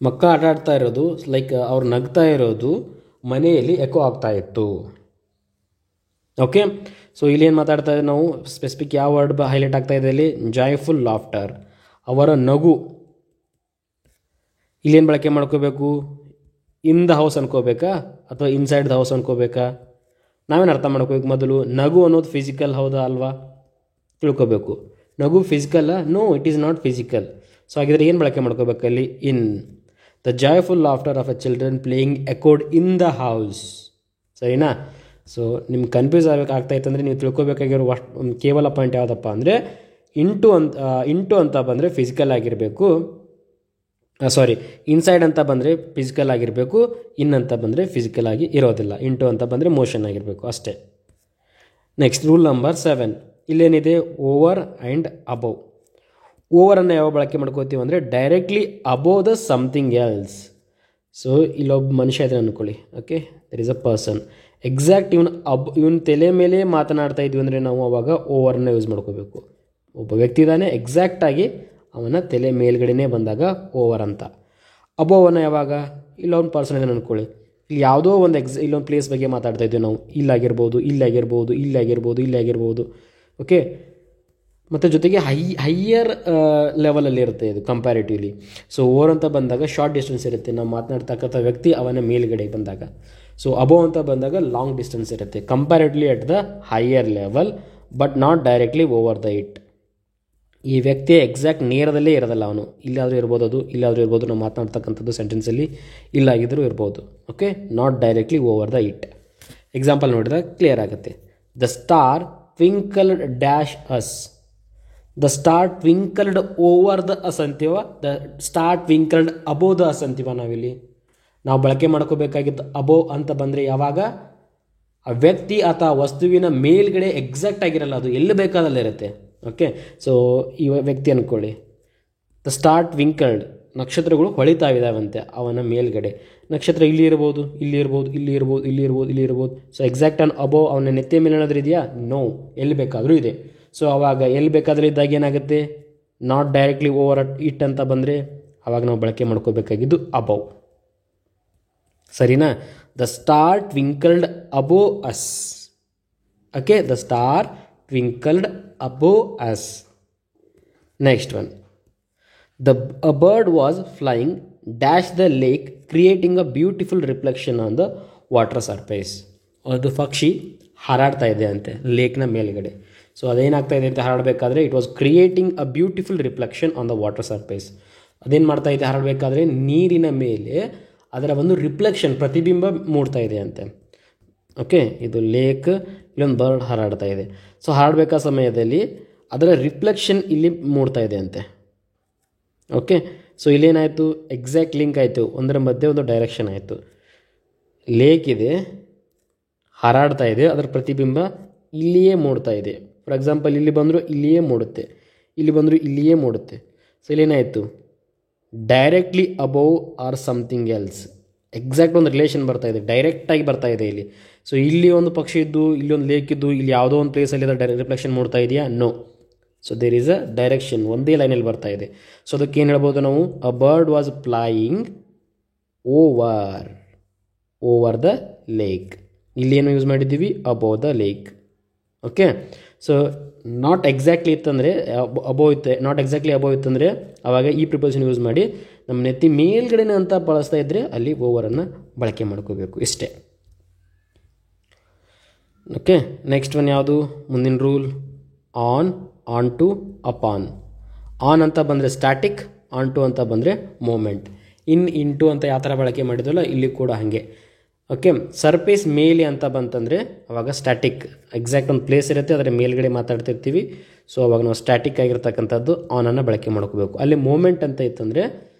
ಮಕ್ಕಳು ಆಟ ಆಡ್ತಾ ಇರೋದು, ಲೈಕ್ ಅವ್ರು ನಗ್ತಾ ಇರೋದು ಮನೆಯಲ್ಲಿ ಎಕೋ ಆಗ್ತಾ ಇತ್ತು. ಓಕೆ. ಸೊ ಇಲ್ಲಿ ಏನು ಮಾತಾಡ್ತಾ ಇದ್ದೀವಿ ನಾವು, ಸ್ಪೆಸಿಫಿಕ್ ಯಾವ ವರ್ಡ್ ಹೈಲೈಟ್ ಆಗ್ತಾ ಇದೆ ಇಲ್ಲಿ, ಜಾಯ್ಫುಲ್ ಲಾಫ್ಟರ್, ಅವರ ನಗು. ಇಲ್ಲೇನು ಬಳಕೆ ಮಾಡ್ಕೋಬೇಕು, ಇನ್ ದ ಹೌಸ್ ಅನ್ಕೋಬೇಕಾ ಅಥವಾ ಇನ್ಸೈಡ್ ದ ಹೌಸ್ ಅನ್ಕೋಬೇಕಾ? ನಾವೇನು ಅರ್ಥ ಮಾಡ್ಕೋಬೇಕು, ಮೊದಲು ನಗು ಅನ್ನೋದು ಫಿಸಿಕಲ್ ಹೌದಾ ಅಲ್ವಾ ತಿಳ್ಕೋಬೇಕು. ನಗು ಫಿಸಿಕಲ್ಲ? No, it is not physical. So ಹಾಗಿದ್ರೆ ಏನು ಬಳಕೆ ಮಾಡ್ಕೋಬೇಕಲ್ಲಿ, in. The joyful laughter of a children playing echoed in the house. ಸರಿನಾ? ಸೊ ನಿಮ್ಗೆ ಕನ್ಫ್ಯೂಸ್ ಆಗ್ತಾ ಇತ್ತಂದರೆ ನೀವು ತಿಳ್ಕೊಬೇಕಾಗಿರೋ ಕೇವಲ ಪಾಯಿಂಟ್ ಯಾವುದಪ್ಪ ಅಂದರೆ, ಇಂಟು ಅಂತ ಬಂದರೆ ಫಿಸಿಕಲ್ ಆಗಿರಬೇಕು, ಸಾರಿ ಇನ್ಸೈಡ್ ಅಂತ ಬಂದರೆ ಫಿಸಿಕಲ್ ಆಗಿರಬೇಕು, ಇನ್ ಅಂತ ಬಂದರೆ ಫಿಸಿಕಲ್ ಆಗಿ ಇರೋದಿಲ್ಲ, ಇಂಟು ಅಂತ ಬಂದರೆ ಮೋಷನ್ ಆಗಿರಬೇಕು ಅಷ್ಟೇ. ನೆಕ್ಸ್ಟ್ ರೂಲ್ ನಂಬರ್ 7, ಇಲ್ಲೇನಿದೆ, ಓವರ್ ಆ್ಯಂಡ್ ಅಬೋವ್. ಓವರನ್ನು ಯಾವ ಬಳಕೆ ಮಾಡ್ಕೋತೀವಿ ಅಂದರೆ directly above the something else. So ಇಲ್ಲೊಬ್ಬ ಮನುಷ್ಯ ಇದ್ರೆ ಅಂದ್ಕೊಳ್ಳಿ, okay, there is a person. Exact ಇವನ್ ತಲೆ ಮೇಲೆ ಮಾತನಾಡ್ತಾ ಇದ್ವಿ ಅಂದರೆ ನಾವು ಅವಾಗ ಓವರನ್ನು ಯೂಸ್ ಮಾಡ್ಕೋಬೇಕು. ಒಬ್ಬ ವ್ಯಕ್ತಿ ಇದ್ದಾನೆ, ಎಕ್ಸಾಕ್ಟಾಗಿ ಅವನ ತಲೆ ಮೇಲ್ಗಡೆನೇ ಬಂದಾಗ ಓವರ್ ಅಂತ. ಅಬೋವನ್ನು ಯಾವಾಗ, ಇಲ್ಲೊಂದು ಪರ್ಸನ್ ಇದೆ ಅಂದ್ಕೊಳ್ಳಿ, ಇಲ್ಲಿ ಯಾವುದೋ ಒಂದು ಇಲ್ಲೊಂದು ಪ್ಲೇಸ್ ಬಗ್ಗೆ ಮಾತಾಡ್ತಾ ಇದ್ವಿ ನಾವು, ಇಲ್ಲಾಗಿರ್ಬೋದು, ಇಲ್ಲಾಗಿರ್ಬೋದು, ಇಲ್ಲಾಗಿರ್ಬೋದು, ಇಲ್ಲಾಗಿರ್ಬೋದು. ಓಕೆ, ಮತ್ತು ಜೊತೆಗೆ ಹೈಯರ್ ಲೆವೆಲಲ್ಲಿ ಇರುತ್ತೆ ಇದು ಕಂಪ್ಯಾರಿಟಿವ್ಲಿ. ಸೊ ಓವರ್ ಅಂತ ಬಂದಾಗ ಶಾರ್ಟ್ ಡಿಸ್ಟೆನ್ಸ್ ಇರುತ್ತೆ, ನಾವು ಮಾತನಾಡ್ತಕ್ಕಂಥ ವ್ಯಕ್ತಿ ಅವನ ಮೇಲ್ಗಡೆ ಬಂದಾಗ. ಸೊ ಅಬೋವ್ ಅಂತ ಬಂದಾಗ ಲಾಂಗ್ ಡಿಸ್ಟೆನ್ಸ್ ಇರುತ್ತೆ, comparatively at the higher level but not directly over the it. ಈ ವ್ಯಕ್ತಿ ಎಕ್ಸಾಕ್ಟ್ ನೇರದಲ್ಲೇ ಇರೋದಲ್ಲ, ಅವನು ಇಲ್ಲಾದರೂ ಇರ್ಬೋದು, ಅದು ಇಲ್ಲಾದರೂ ಇರ್ಬೋದು, ನಾವು ಮಾತನಾಡ್ತಕ್ಕಂಥದ್ದು ಸೆಂಟೆನ್ಸಲ್ಲಿ ಇಲ್ಲಾಗಿದ್ದರೂ ಇರ್ಬೋದು. Okay, not directly over the it. Example ನೋಡಿದಾಗ ಕ್ಲಿಯರ್ ಆಗುತ್ತೆ. The star twinkled dash us. The star twinkled over the us ಅಂತೀವ, the star twinkled above the us ಅಂತೀವ. ನಾವಿಲ್ಲಿ ನಾವು ಬಳಕೆ ಮಾಡ್ಕೋಬೇಕಾಗಿದ್ದು ಅಬೋವ್ ಅಂತ ಬಂದರೆ ಯಾವಾಗ ಆ ವ್ಯಕ್ತಿ ಅಥವಾ ವಸ್ತುವಿನ ಮೇಲ್ಗಡೆ ಎಕ್ಸಾಕ್ಟ್ ಆಗಿರಲ್ಲ, ಅದು ಎಲ್ಲಿ ಬೇಕಾದಲ್ಲೇ ಇರುತ್ತೆ. ಓಕೆ, ಸೊ ಈ ವ್ಯಕ್ತಿ ಅಂದ್ಕೊಳ್ಳಿ, ದ ಸ್ಟಾರ್ ಟ್ವಿಂಕಲ್ಡ್, ನಕ್ಷತ್ರಗಳು ಹೊಳಿತಾ ಇದ್ದಾವಂತೆ ಅವನ ಮೇಲ್ಗಡೆ. ನಕ್ಷತ್ರ ಇಲ್ಲಿ ಇರ್ಬೋದು, ಇಲ್ಲಿ ಇರ್ಬೋದು, ಇಲ್ಲಿ ಇರ್ಬೋದು, ಇಲ್ಲಿ ಇರ್ಬೋದು, ಇಲ್ಲಿ ಇರ್ಬೋದು. ಸೊ ಎಕ್ಸಾಕ್ಟ್ ಆನ್ ಅಬೋವ್ ಅವನ ನೆತ್ತಿಯ ಮೇಲೆ ಏನಾದರೂ ಇದೆಯಾ? ನೋ, ಎಲ್ಲಿ ಬೇಕಾದರೂ ಇದೆ. ಸೊ ಅವಾಗ ಎಲ್ಲಿ ಬೇಕಾದರೂ ಇದ್ದಾಗ ಏನಾಗುತ್ತೆ? ನಾಟ್ ಡೈರೆಕ್ಟ್ಲಿ ಓವರ್ ಇಟ್ ಅಂತ ಬಂದರೆ ಅವಾಗ ನಾವು ಬಳಕೆ ಮಾಡ್ಕೋಬೇಕಾಗಿದ್ದು ಅಬೋವ್. ಸರಿನಾ? The star twinkled above us. Okay, the star twinkled above us. Next one, a bird was flying dash the lake creating a beautiful reflection on the water surface. ಅದು ಪಕ್ಷಿ ಹಾರಾಡ್ತಾ ಇದೆ ಅಂತೆ ಲೇಕ್ನ ಮೇಲ್ಗಡೆ. ಸೊ ಅದೇನಾಗ್ತಾ ಇದೆ ಅಂತ ಹಾರಾಡಬೇಕಾದ್ರೆ it was creating a beautiful reflection on the water surface. ಅದೇನು ಮಾಡ್ತಾ ಇದೆ ಹಾರಾಡಬೇಕಾದ್ರೆ ನೀರಿನ ಮೇಲೆ ಅದರ ಒಂದು ರಿಫ್ಲೆಕ್ಷನ್, ಪ್ರತಿಬಿಂಬ ಮೂಡ್ತಾ ಇದೆ ಅಂತೆ. ಓಕೆ, ಇದು ಲೇಕ್, ಇಲ್ಲೊಂದು ಬರ್ಡ್ ಹಾರಾಡ್ತಾ ಇದೆ. ಸೊ ಹಾರಾಡಬೇಕಾದ ಸಮಯದಲ್ಲಿ ಅದರ ರಿಫ್ಲೆಕ್ಷನ್ ಇಲ್ಲಿ ಮೂಡ್ತಾ ಇದೆ ಅಂತೆ. ಓಕೆ, ಸೊ ಇಲ್ಲೇನಾಯಿತು? ಎಕ್ಸಾಕ್ಟ್ ಲಿಂಕ್ ಆಯಿತು, ಒಂದರ ಮಧ್ಯೆ ಒಂದು ಡೈರೆಕ್ಷನ್ ಆಯಿತು. ಲೇಕ್ ಇದೆ, ಹಾರಾಡ್ತಾ ಇದೆ, ಅದರ ಪ್ರತಿಬಿಂಬ ಇಲ್ಲಿಯೇ ಮೂಡ್ತಾ ಇದೆ. ಫಾರ್ ಎಕ್ಸಾಂಪಲ್ ಇಲ್ಲಿ ಬಂದರೂ ಇಲ್ಲಿಯೇ ಮೂಡುತ್ತೆ, ಇಲ್ಲಿ ಬಂದರೂ ಇಲ್ಲಿಯೇ ಮೂಡುತ್ತೆ. ಸೊ ಇಲ್ಲೇನಾಯಿತು? Directly above or something else. Exact ಒಂದು ರಿಲೇಷನ್ ಬರ್ತಾ ಇದೆ, ಡೈರೆಕ್ಟಾಗಿ ಬರ್ತಾ ಇದೆ ಇಲ್ಲಿ. ಸೊ ಇಲ್ಲಿ ಒಂದು ಪಕ್ಷಿ ಇದ್ದು, ಇಲ್ಲಿ ಒಂದು ಲೇಕ್ ಇದ್ದು, ಇಲ್ಲಿ ಯಾವುದೋ ಒಂದು ಪ್ಲೇಸಲ್ಲಿ ಅದರ ರಿಫ್ಲೆಕ್ಷನ್ ಮೂಡ್ತಾ ಇದೆಯಾ? No. So there is a direction, ಒಂದೇ ಲೈನಲ್ಲಿ ಬರ್ತಾ ಇದೆ. ಸೊ ಅದಕ್ಕೆ ಏನು ಹೇಳ್ಬೋದು ನಾವು? A bird was flying over the lake. ಇಲ್ಲೇನು ಯೂಸ್ ಮಾಡಿದ್ದೀವಿ? Above the lake. Okay, so not exactly ಇತ್ತಂದರೆ ಅಬೋವ್ ಇತ್ತು, ನಾಟ್ ಎಕ್ಸಾಕ್ಟ್ಲಿ ಅಬೋವ್ ಇತ್ತಂದರೆ ಆವಾಗ ಈ ಪ್ರಿಪೋಸಿಷನ್ ಯೂಸ್ ಮಾಡಿ ನಮ್ಮ ನೆತ್ತಿ ಮೇಲ್ಗಡೆನೇ ಅಂತ ಬಳಸ್ತಾ ಇದ್ದರೆ ಅಲ್ಲಿ ಓವರನ್ನು ಬಳಕೆ ಮಾಡ್ಕೋಬೇಕು, ಇಷ್ಟೇ. ಓಕೆ, ನೆಕ್ಸ್ಟ್ ಒನ್ ಯಾವುದು? ಮುಂದಿನ rule on to upon. On ಅಂತ ಬಂದರೆ ಸ್ಟ್ಯಾಟಿಕ್, ಆನ್ ಟು ಅಂತ ಬಂದರೆ ಮೂಮೆಂಟ್. ಇನ್ ಟು ಅಂತ ಯಾವ ಥರ ಬಳಕೆ ಮಾಡಿದ್ವಲ್ಲ ಇಲ್ಲಿ ಕೂಡ ಹಾಗೆ. ಓಕೆ, ಸರ್ಫೇಸ್ ಮೇಲೆ ಅಂತ ಬಂತಂದರೆ ಅವಾಗ ಸ್ಟ್ಯಾಟಿಕ್, ಎಕ್ಸಾಕ್ಟ್ ಒಂದು ಪ್ಲೇಸ್ ಇರುತ್ತೆ, ಅದರ ಮೇಲ್ಗಡೆ ಮಾತಾಡ್ತಿರ್ತೀವಿ. ಸೊ ಅವಾಗ ನಾವು ಸ್ಟ್ಯಾಟಿಕ್ ಆಗಿರ್ತಕ್ಕಂಥದ್ದು ಆನನ್ನು ಬಳಕೆ ಮಾಡ್ಕೋಬೇಕು. ಅಲ್ಲಿ ಮೂಮೆಂಟ್ ಅಂತ ಇತ್ತಂದರೆ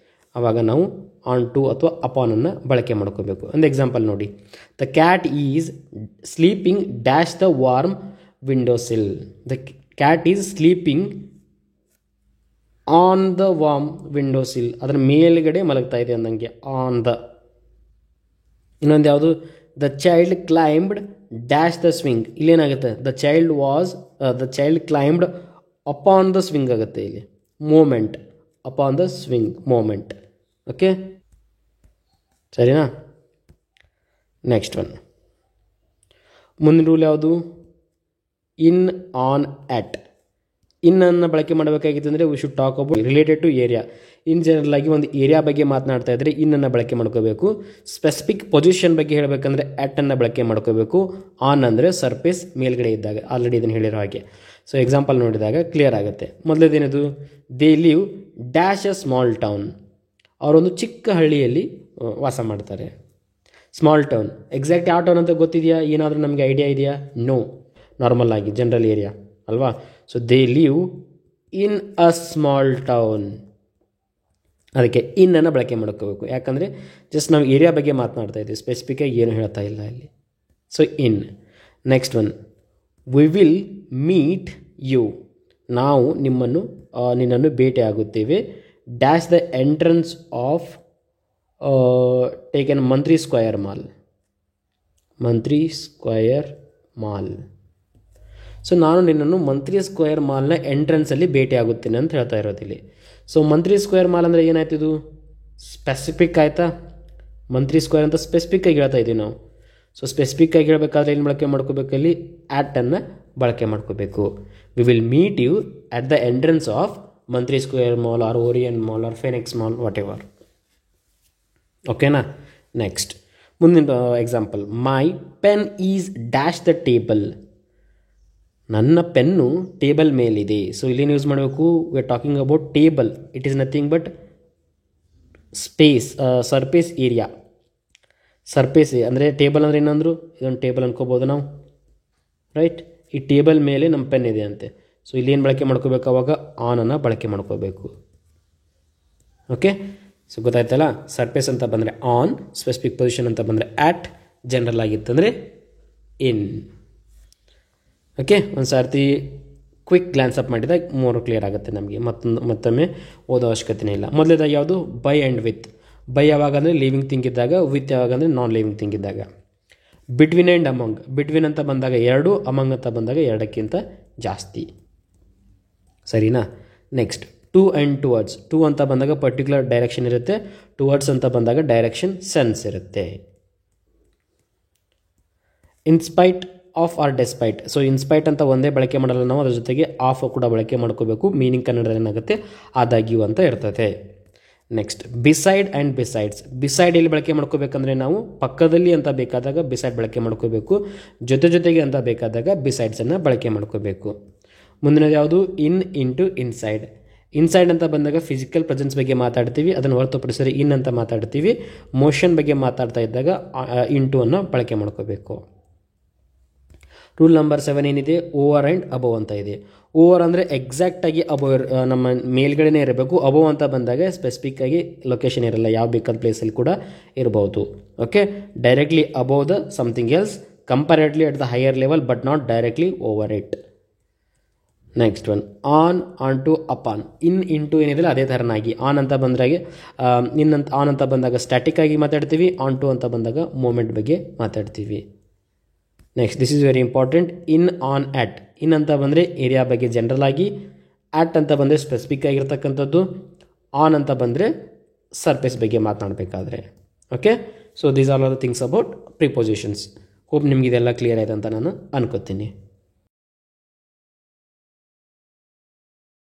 ಆವಾಗ ನಾವು ಆನ್ ಟು ಅಥವಾ ಅಪಾನನ್ನು ಬಳಕೆ ಮಾಡ್ಕೋಬೇಕು. ಒಂದು ಎಕ್ಸಾಂಪಲ್ ನೋಡಿ, the cat is sleeping dash the warm window sill. The cat is sleeping on the warm window sill, ಅದರ ಮೇಲ್ಗಡೆ ಮಲಗ್ತಾ ಇದೆ ಅಂದಂಗೆ, ಆನ್ ದ. ಇನ್ನೊಂದು ಯಾವುದು? The child climbed dash the swing. ಇಲ್ಲೇನಾಗುತ್ತೆ? The child climbed upon the swing ಆಗುತ್ತೆ ಇಲ್ಲಿ, moment, upon the swing, moment. Okay, ಸರಿನಾ? ನೆಕ್ಸ್ಟ್ ಒನ್, ಮುಂದಿನ ರೂಲ್ ಯಾವುದು? In, on, at. ಇನ್ನನ್ನು ಬಳಕೆ ಮಾಡಬೇಕಾಗಿತ್ತು ಅಂದರೆ we should talk about related to area. In general ಆಗಿ ಒಂದು ಏರಿಯಾ ಬಗ್ಗೆ ಮಾತನಾಡ್ತಾ ಇದ್ದರೆ ಇನ್ನನ್ನು ಬಳಕೆ ಮಾಡ್ಕೋಬೇಕು. ಸ್ಪೆಸಿಫಿಕ್ ಪೊಸಿಷನ್ ಬಗ್ಗೆ ಹೇಳಬೇಕಂದ್ರೆ ಅನ್ನು ಬಳಕೆ ಮಾಡ್ಕೋಬೇಕು. ಆನ್ ಅಂದರೆ ಸರ್ಫೇಸ್ ಮೇಲ್ಗಡೆ ಇದ್ದಾಗ, ಆಲ್ರೆಡಿ ಇದನ್ನು ಹೇಳಿರೋ ಹಾಗೆ. ಸೊ ಎಕ್ಸಾಂಪಲ್ ನೋಡಿದಾಗ ಕ್ಲಿಯರ್ ಆಗುತ್ತೆ. ಮೊದಲೇದೇನದು? They live dash a small town. ಅವರೊಂದು ಚಿಕ್ಕ ಹಳ್ಳಿಯಲ್ಲಿ ವಾಸ ಮಾಡ್ತಾರೆ. ಸ್ಮಾಲ್ ಟೌನ್, ಎಕ್ಸಾಕ್ಟ್ ಯಾವ ಟೌನ್ ಅಂತ ಗೊತ್ತಿದೆಯಾ? ಏನಾದರೂ ನಮಗೆ ಐಡಿಯಾ ಇದೆಯಾ? ನೋ, ನಾರ್ಮಲ್ ಆಗಿ ಜನರಲ್ ಏರಿಯಾ ಅಲ್ವಾ? So they live in a small town. ಅದಕ್ಕೆ ಇನ್ನನ್ನು ಬಳಕೆ ಮಾಡ್ಕೋಬೇಕು, ಯಾಕಂದರೆ ಜಸ್ಟ್ ನಾವು ಏರಿಯಾ ಬಗ್ಗೆ ಮಾತನಾಡ್ತಾ ಇದ್ದೀವಿ, ಸ್ಪೆಸಿಫಿಕ್ಕಾಗಿ ಏನು ಹೇಳ್ತಾ ಇಲ್ಲ ಇಲ್ಲಿ. So in. Next one, we will meet you. ನಾವು ನಿನ್ನನ್ನು ಭೇಟಿ ಆಗುತ್ತೇವೆ. Dash the entrance of taken Mantri square mall. Mantri square mall. So ನಾನು ನಿನ್ನನ್ನು ಮಂತ್ರಿ ಸ್ಕ್ವೇರ್ ಮಾಲ್ನ ಎಂಟ್ರೆನ್ಸಲ್ಲಿ ಭೇಟಿ ಆಗುತ್ತೇನೆ ಅಂತ ಹೇಳ್ತಾ ಇರೋದಿಲ್ಲಿ. ಸೊ ಮಂತ್ರಿ ಸ್ಕ್ವೇರ್ ಮಾಲ್ ಅಂದರೆ ಏನಾಯ್ತು? ಇದು ಸ್ಪೆಸಿಫಿಕ್ ಆಯಿತಾ? ಮಂತ್ರಿ ಸ್ಕ್ವೇರ್ ಅಂತ ಸ್ಪೆಸಿಫಿಕ್ಕಾಗಿ ಹೇಳ್ತಾ ಇದ್ದೀವಿ ನಾವು. ಸೊ ಸ್ಪೆಸಿಫಿಕ್ ಆಗಿ ಹೇಳಬೇಕಾದ್ರೆ ಏನು ಬಳಕೆ ಮಾಡ್ಕೋಬೇಕಲ್ಲಿ ಅನ್ನು ಬಳಕೆ ಮಾಡ್ಕೋಬೇಕು. We will meet you at the entrance of Mantri square mall or Orion mall or Phoenix mall whatever. ಓಕೆನಾ. ನೆಕ್ಸ್ಟ್ ಮುಂದಿನ example, my pen is dash the table. ನನ್ನ ಪೆನ್ನು ಟೇಬಲ್ ಮೇಲಿದೆ. ಸೊ ಇಲ್ಲೇನು ಯೂಸ್ ಮಾಡಬೇಕು, we are talking about table. It is nothing but space, surface area. Surface ಅಂದರೆ table ಅಂದರೆ ಏನಂದ್ರು, ಇದೊಂದು ಟೇಬಲ್ ಅನ್ಕೋಬೋದು ನಾವು, ರೈಟ್. ಈ ಟೇಬಲ್ ಮೇಲೆ ನಮ್ಮ ಪೆನ್ ಇದೆ ಅಂತೆ. ಸೊ ಇಲ್ಲೇನು ಬಳಕೆ ಮಾಡ್ಕೋಬೇಕು, ಅವಾಗ ಆನನ್ನು ಬಳಕೆ ಮಾಡ್ಕೋಬೇಕು. ಓಕೆ. ಸೊ ಗೊತ್ತಾಯ್ತಲ್ಲ, ಸರ್ಫೇಸ್ ಅಂತ ಬಂದರೆ ಆನ್, ಸ್ಪೆಸಿಫಿಕ್ ಪೊಸಿಷನ್ ಅಂತ ಬಂದರೆ ಆಟ್, ಜನರಲ್ ಆಗಿತ್ತಂದರೆ ಇನ್. ಓಕೆ. ಒಂದು ಸಾರ್ತಿ ಕ್ವಿಕ್ ಗ್ಲಾನ್ಸ್ ಅಪ್ ಮಾಡಿದಾಗ ಮೋರ್ ಕ್ಲಿಯರ್ ಆಗುತ್ತೆ ನಮಗೆ, ಮತ್ತೊಮ್ಮೆ ಓದೋ ಅವಶ್ಯಕತೆನೇ ಇಲ್ಲ. ಮೊದಲೇದಾಗಿ ಯಾವುದು, ಬೈ ಆ್ಯಂಡ್ ವಿತ್. ಬೈ ಯಾವಾಗ ಅಂದರೆ ಲಿವಿಂಗ್ ಥಿಂಗ್ ಇದ್ದಾಗ, ವಿತ್ ಯಾವಾಗ ಅಂದರೆ ನಾನ್ ಲಿವಿಂಗ್ ಥಿಂಗ್ ಇದ್ದಾಗ. Between and among. ಬಿಟ್ವೀನ್ ಅಂತ ಬಂದಾಗ 2, ಅಮಂಗ್ ಅಂತ ಬಂದಾಗ 2ಕ್ಕಿಂತ ಜಾಸ್ತಿ. ಸರಿನಾ. Next to and towards. To ಅಂತ ಬಂದಾಗ ಪರ್ಟಿಕ್ಯುಲರ್ ಡೈರೆಕ್ಷನ್ ಇರುತ್ತೆ, ಟುವರ್ಡ್ಸ್ ಅಂತ ಬಂದಾಗ ಡೈರೆಕ್ಷನ್ ಸೆನ್ಸ್ ಇರುತ್ತೆ. In spite of or despite. So in spite ಅಂತ ಒಂದೇ ಬಳಕೆ ಮಾಡಲ್ಲ ನಾವು, ಅದ್ರ ಜೊತೆಗೆ ಆಫ್ ಕೂಡ ಬಳಕೆ ಮಾಡ್ಕೋಬೇಕು. ಮೀನಿಂಗ್ ಕನ್ನಡದಲ್ಲಿ ಏನಾಗುತ್ತೆ, ಆದಾಗ್ಯೂ ಅಂತ ಇರ್ತದೆ. Next beside and besides. Beside ಎಲ್ಲಿ ಬಳಕೆ ಮಾಡ್ಕೋಬೇಕಂದ್ರೆ ನಾವು ಪಕ್ಕದಲ್ಲಿ ಅಂತ ಬೇಕಾದಾಗ ಬಿಸೈಡ್ ಬಳಕೆ ಮಾಡ್ಕೋಬೇಕು, ಜೊತೆಗೆ ಅಂತ ಬೇಕಾದಾಗ ಬಿಸೈಡ್ಸನ್ನು ಬಳಕೆ ಮಾಡ್ಕೋಬೇಕು. ಮುಂದಿನದು ಯಾವುದು, ಇಂಟು ಇನ್ಸೈಡ್. ಇನ್ಸೈಡ್ ಅಂತ ಬಂದಾಗ ಫಿಸಿಕಲ್ ಪ್ರೆಸೆನ್ಸ್ ಬಗ್ಗೆ ಮಾತಾಡ್ತೀವಿ, ಅದನ್ನು ಹೊರತುಪಡಿಸಿದರೆ ಇನ್ ಅಂತ ಮಾತಾಡ್ತೀವಿ. ಮೋಷನ್ ಬಗ್ಗೆ ಮಾತಾಡ್ತಾ ಇದ್ದಾಗ ಇಂಟು ಅನ್ನು ಬಳಕೆ ಮಾಡ್ಕೋಬೇಕು. ರೂಲ್ ನಂಬರ್ 7 ಏನಿದೆ, ಓವರ್ ಆ್ಯಂಡ್ ಅಬೋವ್ ಅಂತ ಇದೆ. ಓವರ್ ಅಂದರೆ ಎಕ್ಸಾಕ್ಟಾಗಿ ಅಬೋವ್ ನಮ್ಮ ಮೇಲ್ಗಡೆನೇ ಇರಬೇಕು. ಅಬೋವ್ ಅಂತ ಬಂದಾಗ ಸ್ಪೆಸಿಫಿಕ್ ಆಗಿ ಲೊಕೇಶನ್ ಇರಲ್ಲ, ಯಾವ ಬೇಕಾದ ಪ್ಲೇಸಲ್ಲಿ ಕೂಡ ಇರಬಹುದು. Okay. Directly above the something else, comparatively at the higher level but not directly over it. Next one, on to upon. Into ಏನಿದೆ ಅದೇ ಥರನಾಗಿ ಆನ್ ಅಂತ ಬಂದಾಗ ಆನ್ ಅಂತ ಬಂದಾಗ ಸ್ಟ್ಯಾಟಿಕ್ ಆಗಿ ಮಾತಾಡ್ತೀವಿ, ಆನ್ ಟು ಅಂತ ಬಂದಾಗ ಮೂಮೆಂಟ್ ಬಗ್ಗೆ ಮಾತಾಡ್ತೀವಿ. Next this is very important, on at. In ಅಂತ ಬಂದರೆ ಏರಿಯಾ ಬಗ್ಗೆ ಜನರಲ್ ಆಗಿ, ಆಟ್ ಅಂತ ಬಂದರೆ ಸ್ಪೆಸಿಫಿಕ್ ಆಗಿರ್ತಕ್ಕಂಥದ್ದು, ಆನ್ ಅಂತ ಬಂದರೆ ಸರ್ಫೇಸ್ ಬಗ್ಗೆ ಮಾತನಾಡಬೇಕಾದ್ರೆ. Okay. So these are all the things about prepositions. Hope ನಿಮಗಿದೆಲ್ಲ ಕ್ಲಿಯರ್ ಆಯ್ತು ಅಂತ ನಾನು ಅನ್ಕೋತೀನಿ.